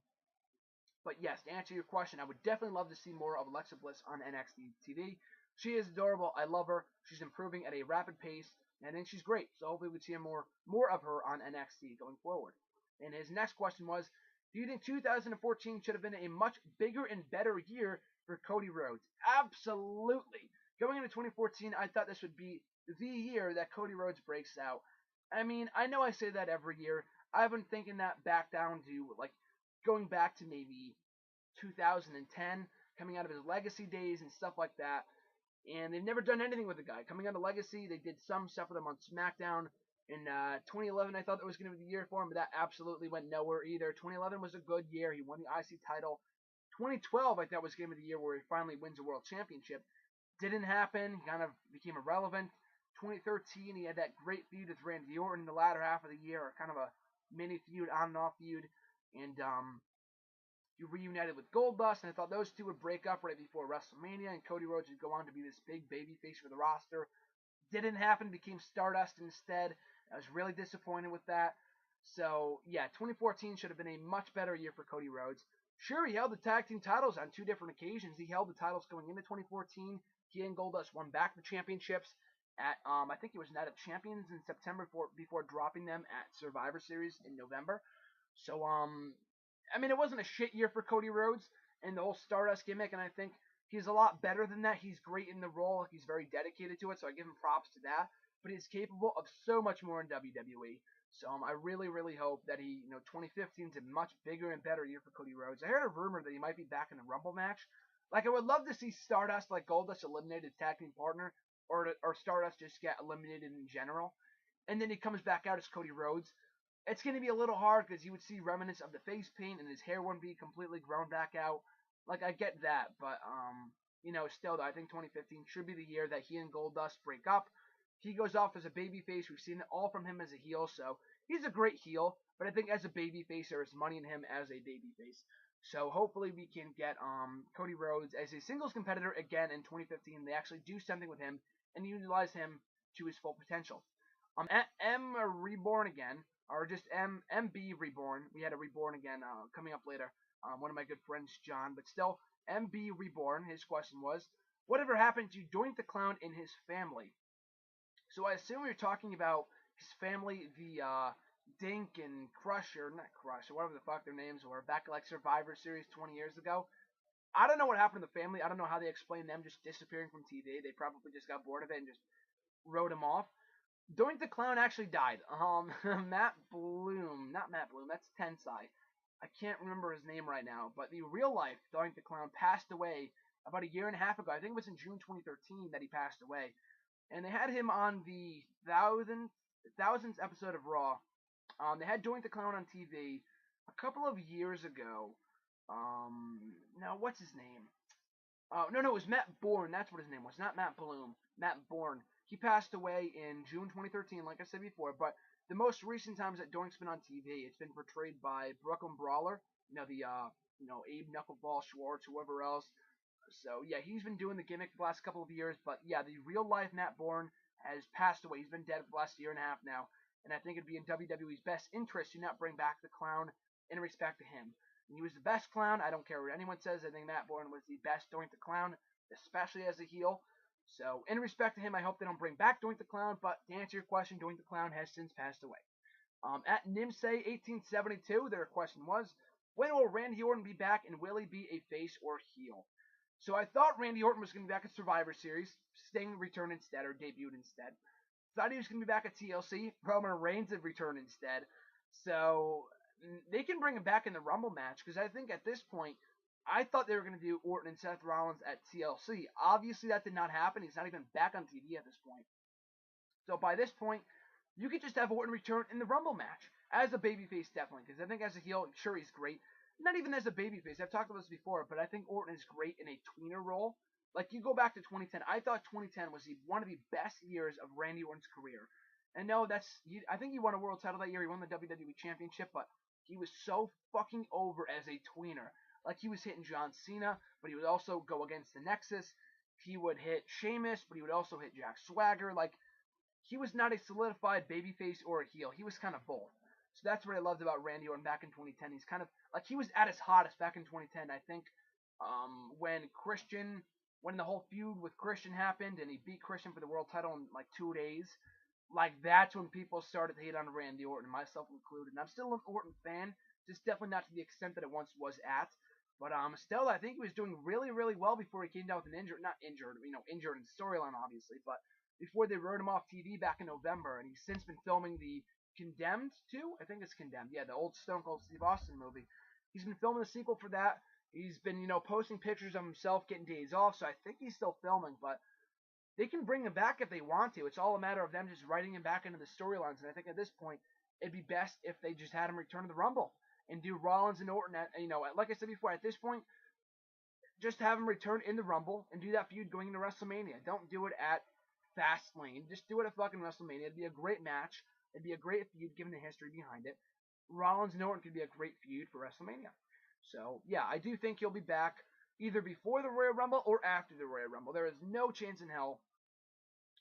But yes, to answer your question, I would definitely love to see more of Alexa Bliss on NXT TV. She is adorable. I love her. She's improving at a rapid pace, and I think she's great. So hopefully we see more of her on NXT going forward. And his next question was, do you think 2014 should have been a much bigger and better year for Cody Rhodes? Absolutely. Going into 2014, I thought this would be the year that Cody Rhodes breaks out. I mean, I know I say that every year. I've been thinking that back down to, like, going back to maybe 2010, coming out of his Legacy days and stuff like that. And they've never done anything with the guy. Coming out of Legacy, they did some stuff with him on Smackdown. In 2011, I thought that was going to be the year for him, but that absolutely went nowhere either. 2011 was a good year. He won the IC title. 2012, I thought was going to be the year where he finally wins a world championship. Didn't happen. He kind of became irrelevant. 2013, he had that great feud with Randy Orton in the latter half of the year, or kind of a mini feud, on and off feud. And he reunited with Goldust, and I thought those two would break up right before WrestleMania, and Cody Rhodes would go on to be this big babyface for the roster. Didn't happen. Became Stardust instead. I was really disappointed with that. So, yeah, 2014 should have been a much better year for Cody Rhodes. Sure, he held the tag team titles on 2 different occasions. He held the titles going into 2014. He and Goldust won back the championships at, I think it was Night of Champions in September before dropping them at Survivor Series in November. So, I mean, it wasn't a shit year for Cody Rhodes and the whole Stardust gimmick, and I think he's a lot better than that. He's great in the role. He's very dedicated to it, so I give him props to that. But he's capable of so much more in WWE. So I really, really hope that 2015 is a much bigger and better year for Cody Rhodes. I heard a rumor that he might be back in the Rumble match. Like, I would love to see Stardust, like Goldust, eliminate his tag team partner, or Stardust just get eliminated in general. And then he comes back out as Cody Rhodes. It's going to be a little hard because you would see remnants of the face paint and his hair wouldn't be completely grown back out. Like, I get that, but, still, I think 2015 should be the year that he and Goldust break up. He goes off as a babyface. We've seen it all from him as a heel, so he's a great heel, but I think as a babyface, there is money in him as a babyface. So hopefully we can get Cody Rhodes as a singles competitor again in 2015. They actually do something with him and utilize him to his full potential. M Reborn again, or just MB Reborn. We had a Reborn again coming up later. One of my good friends, John, but still, MB Reborn, his question was, whatever happened to Doink the Clown and his family? So I assume you're talking about his family, the Dink and Crush, or not Crush, or whatever the fuck their names were, back at like Survivor Series 20 years ago. I don't know what happened to the family. I don't know how they explain them just disappearing from TV. They probably just got bored of it and just wrote him off. Doink the Clown actually died. Matt Bloom, not Matt Bloom, that's Tensai. I can't remember his name right now, but the real life Doink the Clown passed away about a year and a half ago. I think it was in June 2013 that he passed away. And they had him on the thousandth episode of Raw. They had Doink the Clown on TV a couple of years ago. Now, what's his name? No, it was Matt Bourne. That's what his name was. Not Matt Bloom. Matt Bourne. He passed away in June 2013, like I said before. But the most recent times that Doink's been on TV, it's been portrayed by Brooklyn Brawler. Abe Knuckleball Schwartz, whoever else. So, yeah, he's been doing the gimmick the last couple of years. But, yeah, the real-life Matt Bourne has passed away. He's been dead for the last year and a half now. And I think it'd be in WWE's best interest to not bring back the clown in respect to him. He was the best clown. I don't care what anyone says. I think Matt Bourne was the best Doink the Clown, especially as a heel. So, in respect to him, I hope they don't bring back Doink the Clown. But to answer your question, Doink the Clown has since passed away. At Nimsay1872, their question was, when will Randy Orton be back, and will he be a face or heel? So I thought Randy Orton was going to be back at Survivor Series. Sting returned instead, or debuted instead. Thought he was going to be back at TLC. Roman Reigns had returned instead. So they can bring him back in the Rumble match, because I think at this point, I thought they were going to do Orton and Seth Rollins at TLC. Obviously, that did not happen. He's not even back on TV at this point. So by this point, you could just have Orton return in the Rumble match. As a babyface, definitely. Because I think as a heel, sure, he's great. Not even as a babyface. I've talked about this before, but I think Orton is great in a tweener role. Like, you go back to 2010. I thought 2010 was one of the best years of Randy Orton's career. And no, I think he won a world title that year. He won the WWE Championship, but he was so fucking over as a tweener. Like, he was hitting John Cena, but he would also go against the Nexus. He would hit Sheamus, but he would also hit Jack Swagger. Like, he was not a solidified babyface or a heel. He was kind of both. So that's what I loved about Randy Orton back in 2010. He's kind of, like, he was at his hottest back in 2010. I think when the whole feud with Christian happened and he beat Christian for the world title in like 2 days, like, that's when people started to hate on Randy Orton, myself included. And I'm still an Orton fan, just definitely not to the extent that it once was at. But still, I think he was doing really, really well before he came down with an not injured, injured in storyline, obviously, but before they wrote him off TV back in November, and he's since been filming the Condemned 2? I think it's Condemned. Yeah, the old Stone Cold Steve Austin movie. He's been filming the sequel for that. He's been, posting pictures of himself getting days off, so I think he's still filming, but they can bring him back if they want to. It's all a matter of them just writing him back into the storylines, and I think at this point, it'd be best if they just had him return to the Rumble and do Rollins and Orton at, like I said before, at this point, just have him return in the Rumble and do that feud going into WrestleMania. Don't do it at Fastlane. Just do it at fucking WrestleMania. It'd be a great match. It'd be a great feud given the history behind it. Rollins and Orton could be a great feud for WrestleMania. So, yeah, I do think he'll be back either before the Royal Rumble or after the Royal Rumble. There is no chance in hell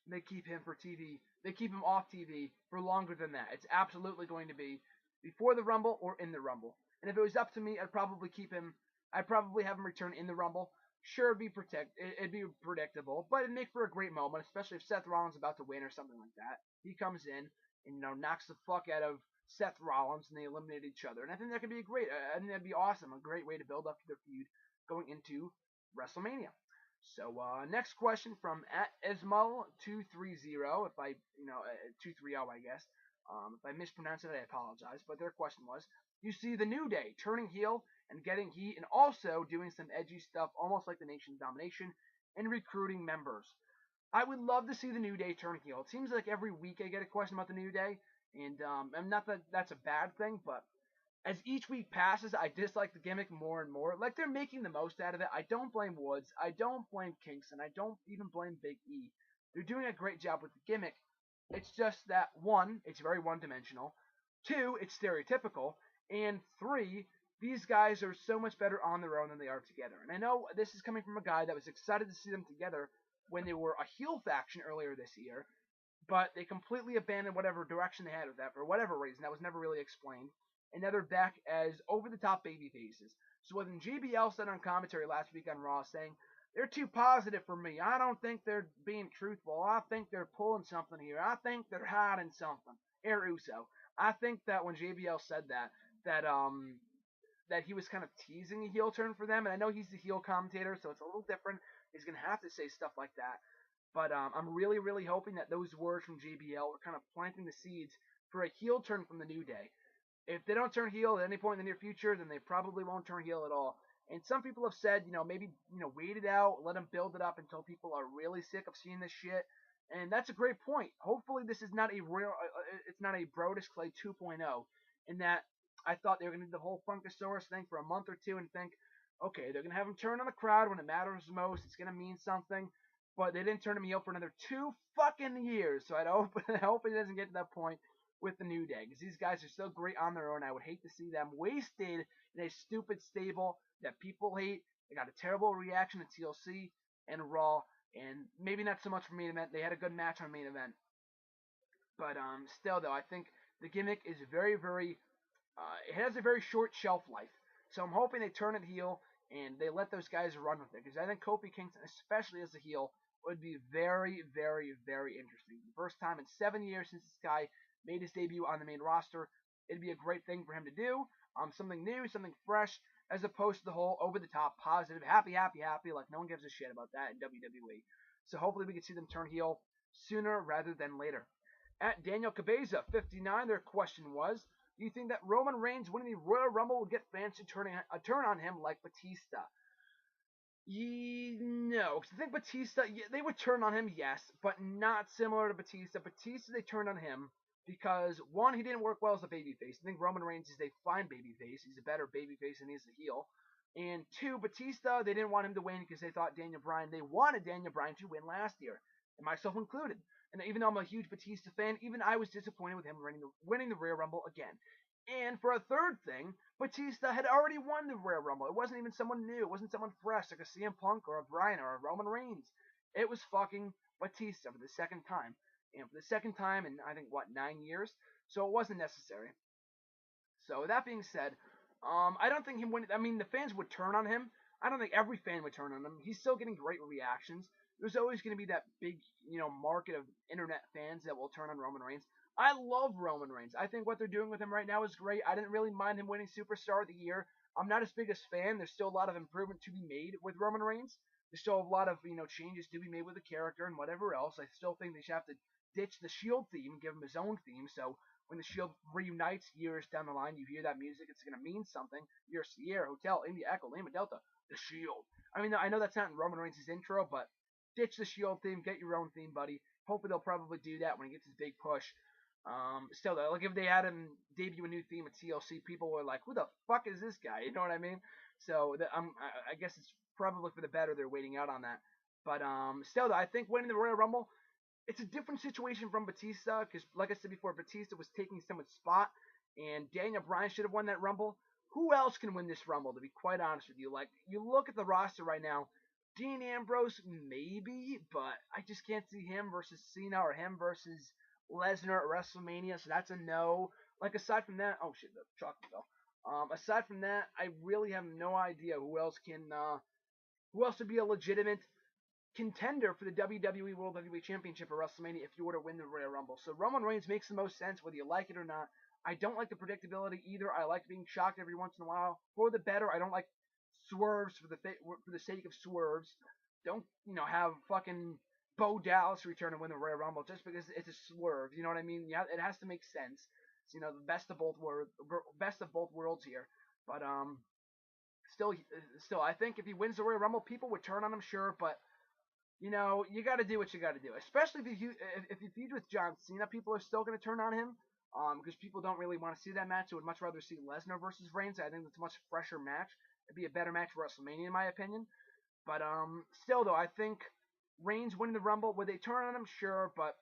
they keep him for TV. They keep him off TV for longer than that. It's absolutely going to be before the Rumble or in the Rumble. And if it was up to me, I'd probably keep him. I'd probably have him return in the Rumble. Sure, it'd be predictable, but it'd make for a great moment, especially if Seth Rollins is about to win or something like that. He comes in and knocks the fuck out of Seth Rollins, and they eliminate each other. And I think that could be I think that'd be awesome. A great way to build up to their feud going into WrestleMania. So next question from @Esmal230. If I 230, I guess. If I mispronounce it, I apologize. But their question was: you see the New Day turning heel and getting heat, and also doing some edgy stuff, almost like the Nation Domination, and recruiting members. I would love to see the New Day turn heel. It seems like every week I get a question about the New Day, and not that that's a bad thing, but as each week passes, I dislike the gimmick more and more. Like, they're making the most out of it. I don't blame Woods. I don't blame Kingston. I don't even blame Big E. They're doing a great job with the gimmick. It's just that, one, it's very one-dimensional. Two, it's stereotypical. And three, these guys are so much better on their own than they are together. And I know this is coming from a guy that was excited to see them together when they were a heel faction earlier this year, but they completely abandoned whatever direction they had with that for whatever reason. That was never really explained. And now they're back as over-the-top baby faces. So when JBL said on commentary last week on Raw saying, they're too positive for me. I don't think they're being truthful. I think they're pulling something here. I think they're hiding something. Air Uso. I think that when JBL said that he was kind of teasing a heel turn for them. And I know he's the heel commentator, so it's a little different. He's going to have to say stuff like that. But I'm really, really hoping that those words from JBL were kind of planting the seeds for a heel turn from the New Day. If they don't turn heel at any point in the near future, then they probably won't turn heel at all. And some people have said, maybe, wait it out, let them build it up until people are really sick of seeing this shit. And that's a great point. Hopefully this is not it's not a Brodus Clay 2.0, in that I thought they were going to do the whole Funkasaurus thing for a month or two and think, okay, they're going to have him turn on the crowd when it matters most, it's going to mean something. But they didn't turn him heel for another 2 fucking years. So I hope it doesn't get to that point with the New Day, because these guys are so great on their own. I would hate to see them wasted in a stupid stable that people hate. They got a terrible reaction to TLC and Raw, and maybe not so much for main event. They had a good match on main event, but still though, I think the gimmick is very, very. It has a very short shelf life, so I'm hoping they turn it heel and they let those guys run with it, because I think Kofi Kingston, especially as a heel, would be very, very, very interesting. The first time in 7 years since this guy made his debut on the main roster, it'd be a great thing for him to do. Something new, something fresh, as opposed to the whole over-the-top, positive, happy, like no one gives a shit about that in WWE. So hopefully we can see them turn heel sooner rather than later. At Daniel Cabeza, 59, their question was, do you think that Roman Reigns winning the Royal Rumble would get fans to turn on him like Batista? No, because I think Batista, they would turn on him, yes, but not similar to Batista. Batista, they turned on him because, one, he didn't work well as a babyface. I think Roman Reigns is a fine babyface. He's a better babyface than he is a heel. And two, Batista, they didn't want him to win because they wanted Daniel Bryan to win last year, and myself included. And even though I'm a huge Batista fan, even I was disappointed with him winning the Royal Rumble again. And for a third thing, Batista had already won the Royal Rumble. It wasn't even someone new. It wasn't someone fresh like a CM Punk or a Bryan or a Roman Reigns. It was fucking Batista for the second time. And for the second time in, I think, 9 years? So it wasn't necessary. So with that being said, I don't think him winning, I mean, the fans would turn on him. I don't think every fan would turn on him. He's still getting great reactions. There's always going to be that big, market of internet fans that will turn on Roman Reigns. I love Roman Reigns. I think what they're doing with him right now is great. I didn't really mind him winning Superstar of the Year. I'm not as big as fan. There's still a lot of improvement to be made with Roman Reigns. There's still a lot of changes to be made with the character and whatever else. I still think they should have to ditch the Shield theme and give him his own theme. So when the Shield reunites years down the line, you hear that music, it's gonna mean something. You're Sierra, Hotel, India, Echo, Lima, Delta, the Shield. I mean, I know that's not in Roman Reigns' intro, but ditch the Shield theme, get your own theme, buddy. Hopefully they'll probably do that when he gets his big push. Still though, like if they had him debut a new theme at TLC, people were like, "Who the fuck is this guy?" You know what I mean? So I guess it's probably for the better they're waiting out on that. But still though, I think winning the Royal Rumble, it's a different situation from Batista because, like I said before, Batista was taking someone's spot, and Daniel Bryan should have won that Rumble. Who else can win this Rumble? To be quite honest with you, like you look at the roster right now, Dean Ambrose maybe, but I just can't see him versus Cena or him versus Lesnar at WrestleMania, so that's a no. Like aside from that, oh shit, the chocolate fell. Aside from that, I really have no idea who else would be a legitimate contender for the WWE World Heavyweight Championship at WrestleMania if you were to win the Royal Rumble. So Roman Reigns makes the most sense whether you like it or not. I don't like the predictability either. I like being shocked every once in a while for the better. I don't like swerves for the sake of swerves. Don't have fucking Bo Dallas return and win the Royal Rumble just because it's a swerve. You know what I mean? Yeah, it has to make sense. It's, the best of both worlds here. But still, I think if he wins the Royal Rumble, people would turn on him, sure, but you got to do what you got to do. Especially if you feud with John Cena, people are still going to turn on him. Because people don't really want to see that match. They would much rather see Lesnar versus Reigns. I think it's a much fresher match. It'd be a better match for WrestleMania, in my opinion. But still, though, I think Reigns winning the Rumble, would they turn on him? Sure, but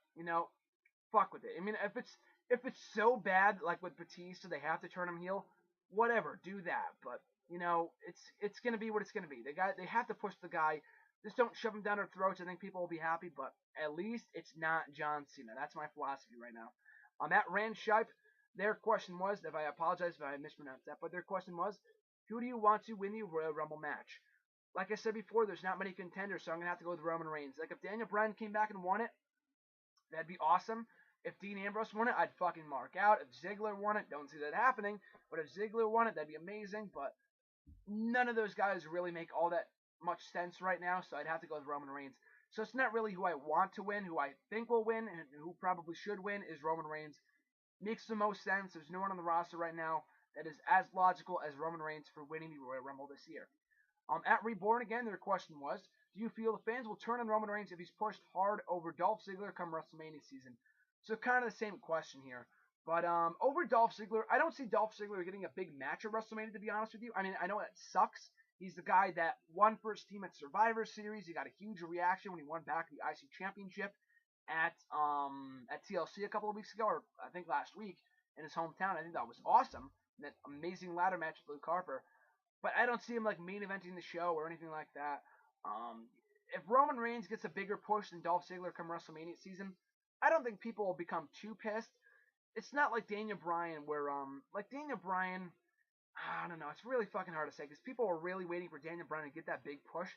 fuck with it. I mean, if it's so bad, like with Batista, they have to turn him heel. Whatever, do that. But it's gonna be what it's gonna be. They have to push the guy. Just don't shove him down their throats. I think people will be happy, but at least it's not John Cena. That's my philosophy right now. At Rand Shipe, their question was, if I apologize if I mispronounced that, but their question was, who do you want to win the Royal Rumble match? Like I said before, there's not many contenders, so I'm going to have to go with Roman Reigns. Like, if Daniel Bryan came back and won it, that'd be awesome. If Dean Ambrose won it, I'd fucking mark out. If Ziggler won it, don't see that happening, but if Ziggler won it, that'd be amazing, but none of those guys really make all that much sense right now, so I'd have to go with Roman Reigns. So it's not really who I want to win. Who I think will win and who probably should win is Roman Reigns. Makes the most sense. There's no one on the roster right now that is as logical as Roman Reigns for winning the Royal Rumble this year. At Reborn again, their question was, do you feel the fans will turn on Roman Reigns if he's pushed hard over Dolph Ziggler come WrestleMania season? So kind of the same question here. But over Dolph Ziggler, I don't see Dolph Ziggler getting a big match at WrestleMania, to be honest with you. I mean, I know that sucks. He's the guy that won first team at Survivor Series. He got a huge reaction when he won back the IC Championship at TLC a couple of weeks ago, or I think last week in his hometown. I think that was awesome. That amazing ladder match with Luke Harper. But I don't see him like main eventing the show or anything like that. If Roman Reigns gets a bigger push than Dolph Ziggler come WrestleMania season, I don't think people will become too pissed. It's not like Daniel Bryan where Daniel Bryan, I don't know, it's really fucking hard to say because people are really waiting for Daniel Bryan to get that big push.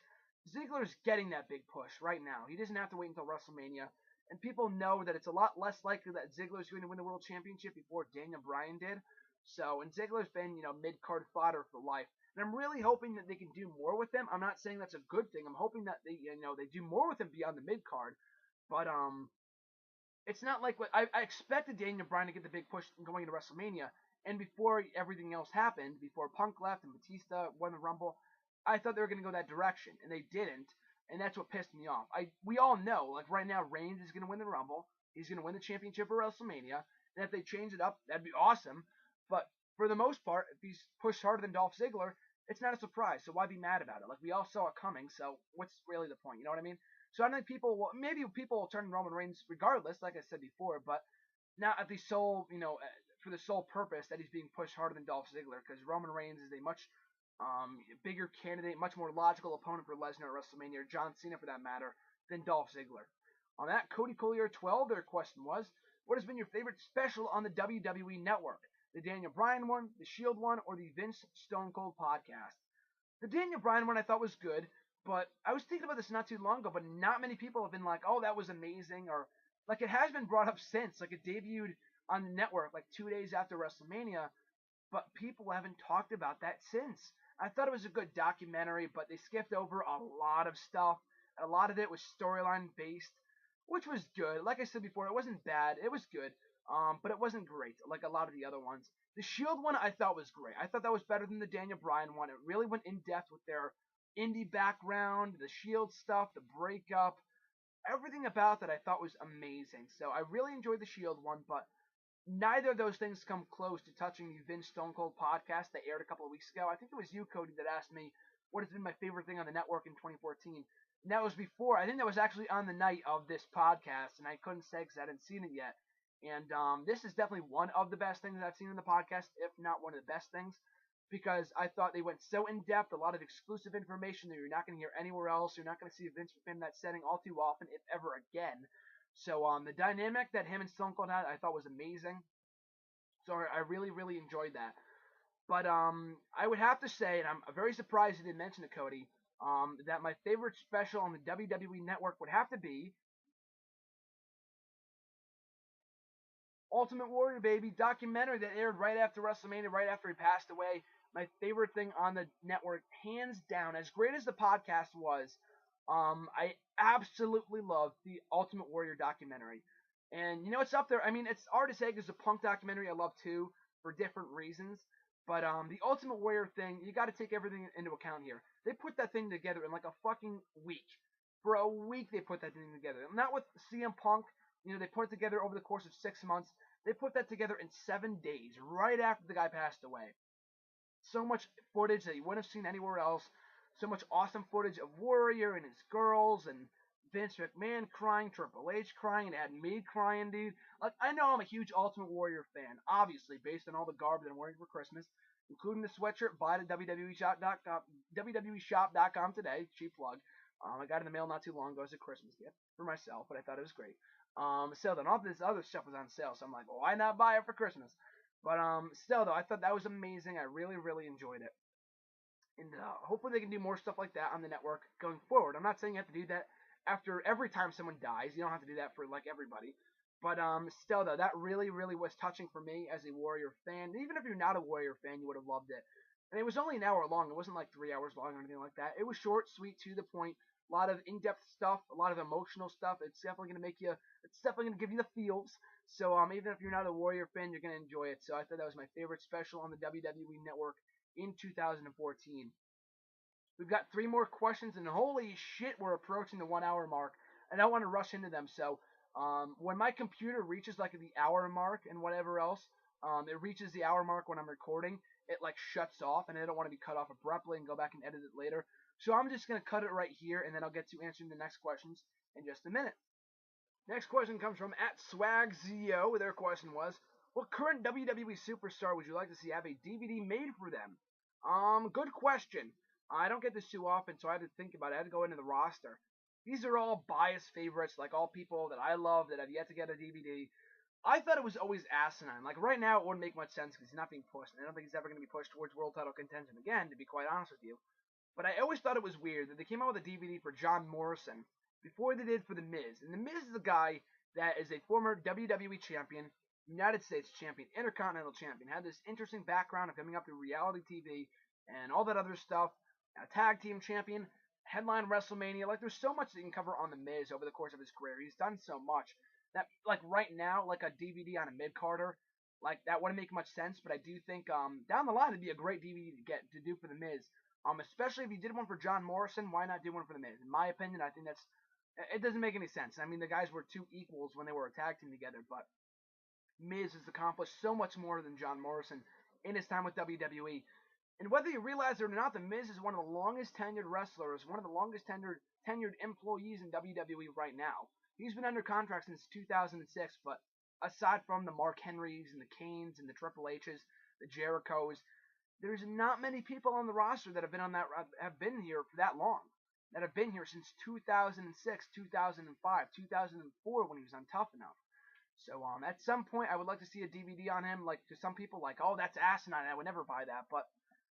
Ziggler's getting that big push right now. He doesn't have to wait until WrestleMania. And people know that it's a lot less likely that Ziggler's going to win the World Championship before Daniel Bryan did. So, and Ziggler's been, mid-card fodder for life. And I'm really hoping that they can do more with him. I'm not saying that's a good thing. I'm hoping that they do more with him beyond the mid-card. But, it's not like what I expected Daniel Bryan to get the big push going into WrestleMania. And before everything else happened, before Punk left and Batista won the Rumble, I thought they were going to go that direction. And they didn't. And that's what pissed me off. We all know, like right now, Reigns is going to win the Rumble. He's going to win the championship for WrestleMania. And if they change it up, that'd be awesome. But for the most part, if he's pushed harder than Dolph Ziggler, it's not a surprise. So why be mad about it? Like, we all saw it coming. So what's really the point? You know what I mean? So I think people will turn Roman Reigns regardless, like I said before. But not at the sole, for the sole purpose that he's being pushed harder than Dolph Ziggler. Because Roman Reigns is a much bigger candidate, much more logical opponent for Lesnar at WrestleMania, or John Cena for that matter, than Dolph Ziggler. On that, Cody Collier 12, their question was, what has been your favorite special on the WWE Network? The Daniel Bryan one, the Shield one, or the Vince Stone Cold podcast? The Daniel Bryan one I thought was good, but I was thinking about this not too long ago, but not many people have been like, oh, that was amazing, or like it has been brought up since, like it debuted on the network like 2 days after WrestleMania, but people haven't talked about that since. I thought it was a good documentary, but they skipped over a lot of stuff. A lot of it was storyline based, which was good. Like I said before, it wasn't bad. It was good, but it wasn't great like a lot of the other ones. The Shield one I thought was great. I thought that was better than the Daniel Bryan one. It really went in depth with their indie background, the Shield stuff, the breakup, everything about that I thought was amazing. So I really enjoyed the Shield one, but neither of those things come close to touching the Vince Stone Cold podcast that aired a couple of weeks ago. I think it was you, Cody, that asked me what has been my favorite thing on the network in 2014. And that was before. I think that was actually on the night of this podcast, and I couldn't say because I hadn't seen it yet. And this is definitely one of the best things I've seen in the podcast, if not one of the best things, because I thought they went so in depth, a lot of exclusive information that you're not going to hear anywhere else. You're not going to see Vince in that setting all too often, if ever again. So the dynamic that him and Stone Cold had, I thought was amazing. So I really, really enjoyed that. But I would have to say, and I'm very surprised you didn't mention it, Cody, that my favorite special on the WWE Network would have to be Ultimate Warrior, baby, documentary that aired right after WrestleMania, right after he passed away. My favorite thing on the network, hands down. As great as the podcast was, I absolutely loved the Ultimate Warrior documentary. And you know, it's up there. I mean, it's hard to say because the Punk documentary I love too for different reasons. But the Ultimate Warrior thing, you got to take everything into account here. They put that thing together in like a fucking week. For a week, they put that thing together. Not with CM Punk. You know, they put it together over the course of 6 months. They put that together in 7 days, right after the guy passed away. So much footage that you wouldn't have seen anywhere else. So much awesome footage of Warrior and his girls and Vince McMahon crying, Triple H crying, and it had me crying, dude. Like, I know I'm a huge Ultimate Warrior fan, obviously, based on all the garb that I'm wearing for Christmas, including the sweatshirt by the WWEshop.com today. Cheap plug. I got it in the mail not too long ago as a Christmas gift for myself, but I thought it was great. So then all this other stuff was on sale, so I'm like, well, why not buy it for Christmas? But still though, I thought that was amazing. I really, really enjoyed it. And hopefully they can do more stuff like that on the network going forward. I'm not saying you have to do that after every time someone dies. You don't have to do that for like everybody. But still though, that really, really was touching for me as a Warrior fan. And even if you're not a Warrior fan, you would have loved it. And it was only an hour long. It wasn't like 3 hours long or anything like that. It was short, sweet, to the point. A lot of in-depth stuff, a lot of emotional stuff. It's definitely gonna make you. It's definitely gonna give you the feels. So even if you're not a Warrior fan, you're gonna enjoy it. So I thought that was my favorite special on the WWE Network in 2014. We've got 3 more questions, and holy shit, we're approaching the 1 hour mark. I don't want to rush into them. So when my computer reaches like the hour mark and whatever else, it reaches the hour mark when I'm recording. It like shuts off, and I don't want to be cut off abruptly and go back and edit it later. So I'm just going to cut it right here, and then I'll get to answering the next questions in just a minute. Next question comes from @SwagZio. Their question was, what current WWE superstar would you like to see have a DVD made for them? Good question. I don't get this too often, so I had to think about it. I had to go into the roster. These are all biased favorites, like all people that I love that have yet to get a DVD. I thought it was always asinine. Like right now, it wouldn't make much sense because he's not being pushed. And I don't think he's ever going to be pushed towards world title contention again, to be quite honest with you. But I always thought it was weird that they came out with a DVD for John Morrison before they did for The Miz. And The Miz is a guy that is a former WWE champion, United States champion, Intercontinental champion, had this interesting background of coming up through reality TV and all that other stuff. A tag team champion, headline WrestleMania. Like, there's so much that you can cover on The Miz over the course of his career. He's done so much that, like, right now, like a DVD on a mid-carder, like, that wouldn't make much sense. But I do think down the line, it'd be a great DVD to do for The Miz. Especially if you did one for John Morrison, why not do one for The Miz? In my opinion, I think it doesn't make any sense. I mean, the guys were 2 equals when they were a tag team together, but Miz has accomplished so much more than John Morrison in his time with WWE. And whether you realize it or not, The Miz is one of the longest tenured wrestlers, one of the longest tenured employees in WWE right now. He's been under contract since 2006, but aside from the Mark Henrys and the Kanes and the Triple H's, the Jerichos, there's not many people on the roster that have been here for that long. That have been here since 2006, 2005, 2004 when he was on Tough Enough. So at some point, I would like to see a DVD on him. Like, to some people, like, oh, that's asinine. I would never buy that. But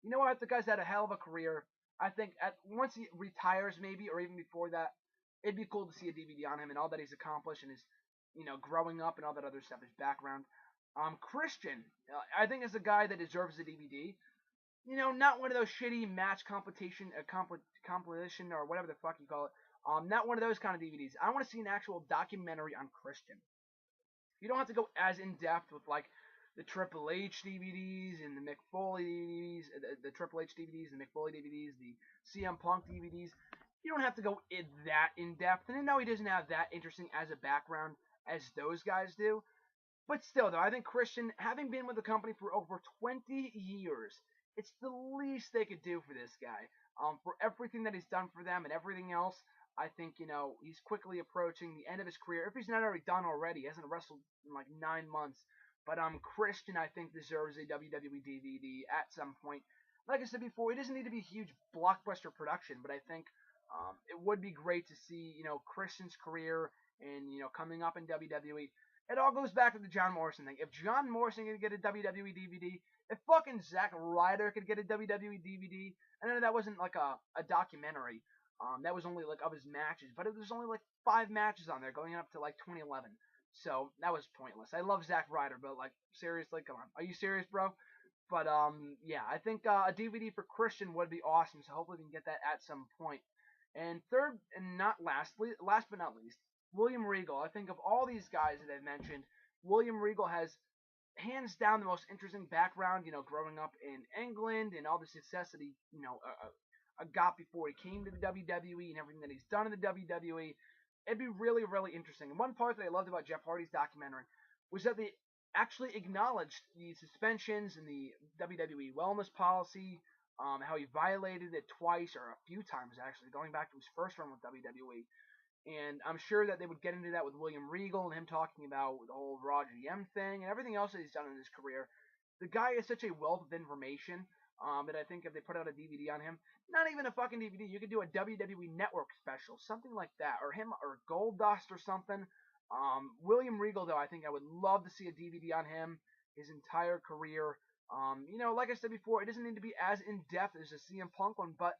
you know what? The guy's had a hell of a career. I think once he retires, maybe, or even before that, it'd be cool to see a DVD on him and all that he's accomplished and his, growing up and all that other stuff, his background. Christian, I think is a guy that deserves a DVD. Not one of those shitty match competition or whatever the fuck you call it. Not one of those kind of DVDs. I want to see an actual documentary on Christian. You don't have to go as in depth with like the Triple H DVDs and the Mick Foley DVDs, the Triple H DVDs, the Mick Foley DVDs, the CM Punk DVDs. You don't have to go that in depth. And I know he doesn't have that interesting as a background as those guys do. But still, though, I think Christian, having been with the company for over 20 years, it's the least they could do for this guy. For everything that he's done for them and everything else, I think, he's quickly approaching the end of his career. If he's not already done already, he hasn't wrestled in like 9 months. But Christian, I think, deserves a WWE DVD at some point. Like I said before, it doesn't need to be a huge blockbuster production, but I think it would be great to see, Christian's career and, coming up in WWE. It all goes back to the John Morrison thing. If John Morrison could get a WWE DVD, if fucking Zack Ryder could get a WWE DVD, I know that wasn't like a documentary. That was only like of his matches, but it was only like 5 matches on there going up to like 2011. So that was pointless. I love Zack Ryder, but like seriously, come on, are you serious, bro? But yeah, I think a DVD for Christian would be awesome. So hopefully we can get that at some point. And third, and not lastly, last but not least, William Regal. I think of all these guys that I've mentioned, William Regal has hands down the most interesting background. Growing up in England and all the success that he, got before he came to the WWE and everything that he's done in the WWE. It'd be really, really interesting. And one part that I loved about Jeff Hardy's documentary was that they actually acknowledged the suspensions and the WWE wellness policy, how he violated it twice or a few times actually, going back to his first run with WWE. And I'm sure that they would get into that with William Regal and him talking about the whole Raw GM thing and everything else that he's done in his career. The guy is such a wealth of information that I think if they put out a DVD on him, not even a fucking DVD, you could do a WWE Network special, something like that, or him or Goldust or something. William Regal, though, I think I would love to see a DVD on him, his entire career. Like I said before, it doesn't need to be as in depth as a CM Punk one, but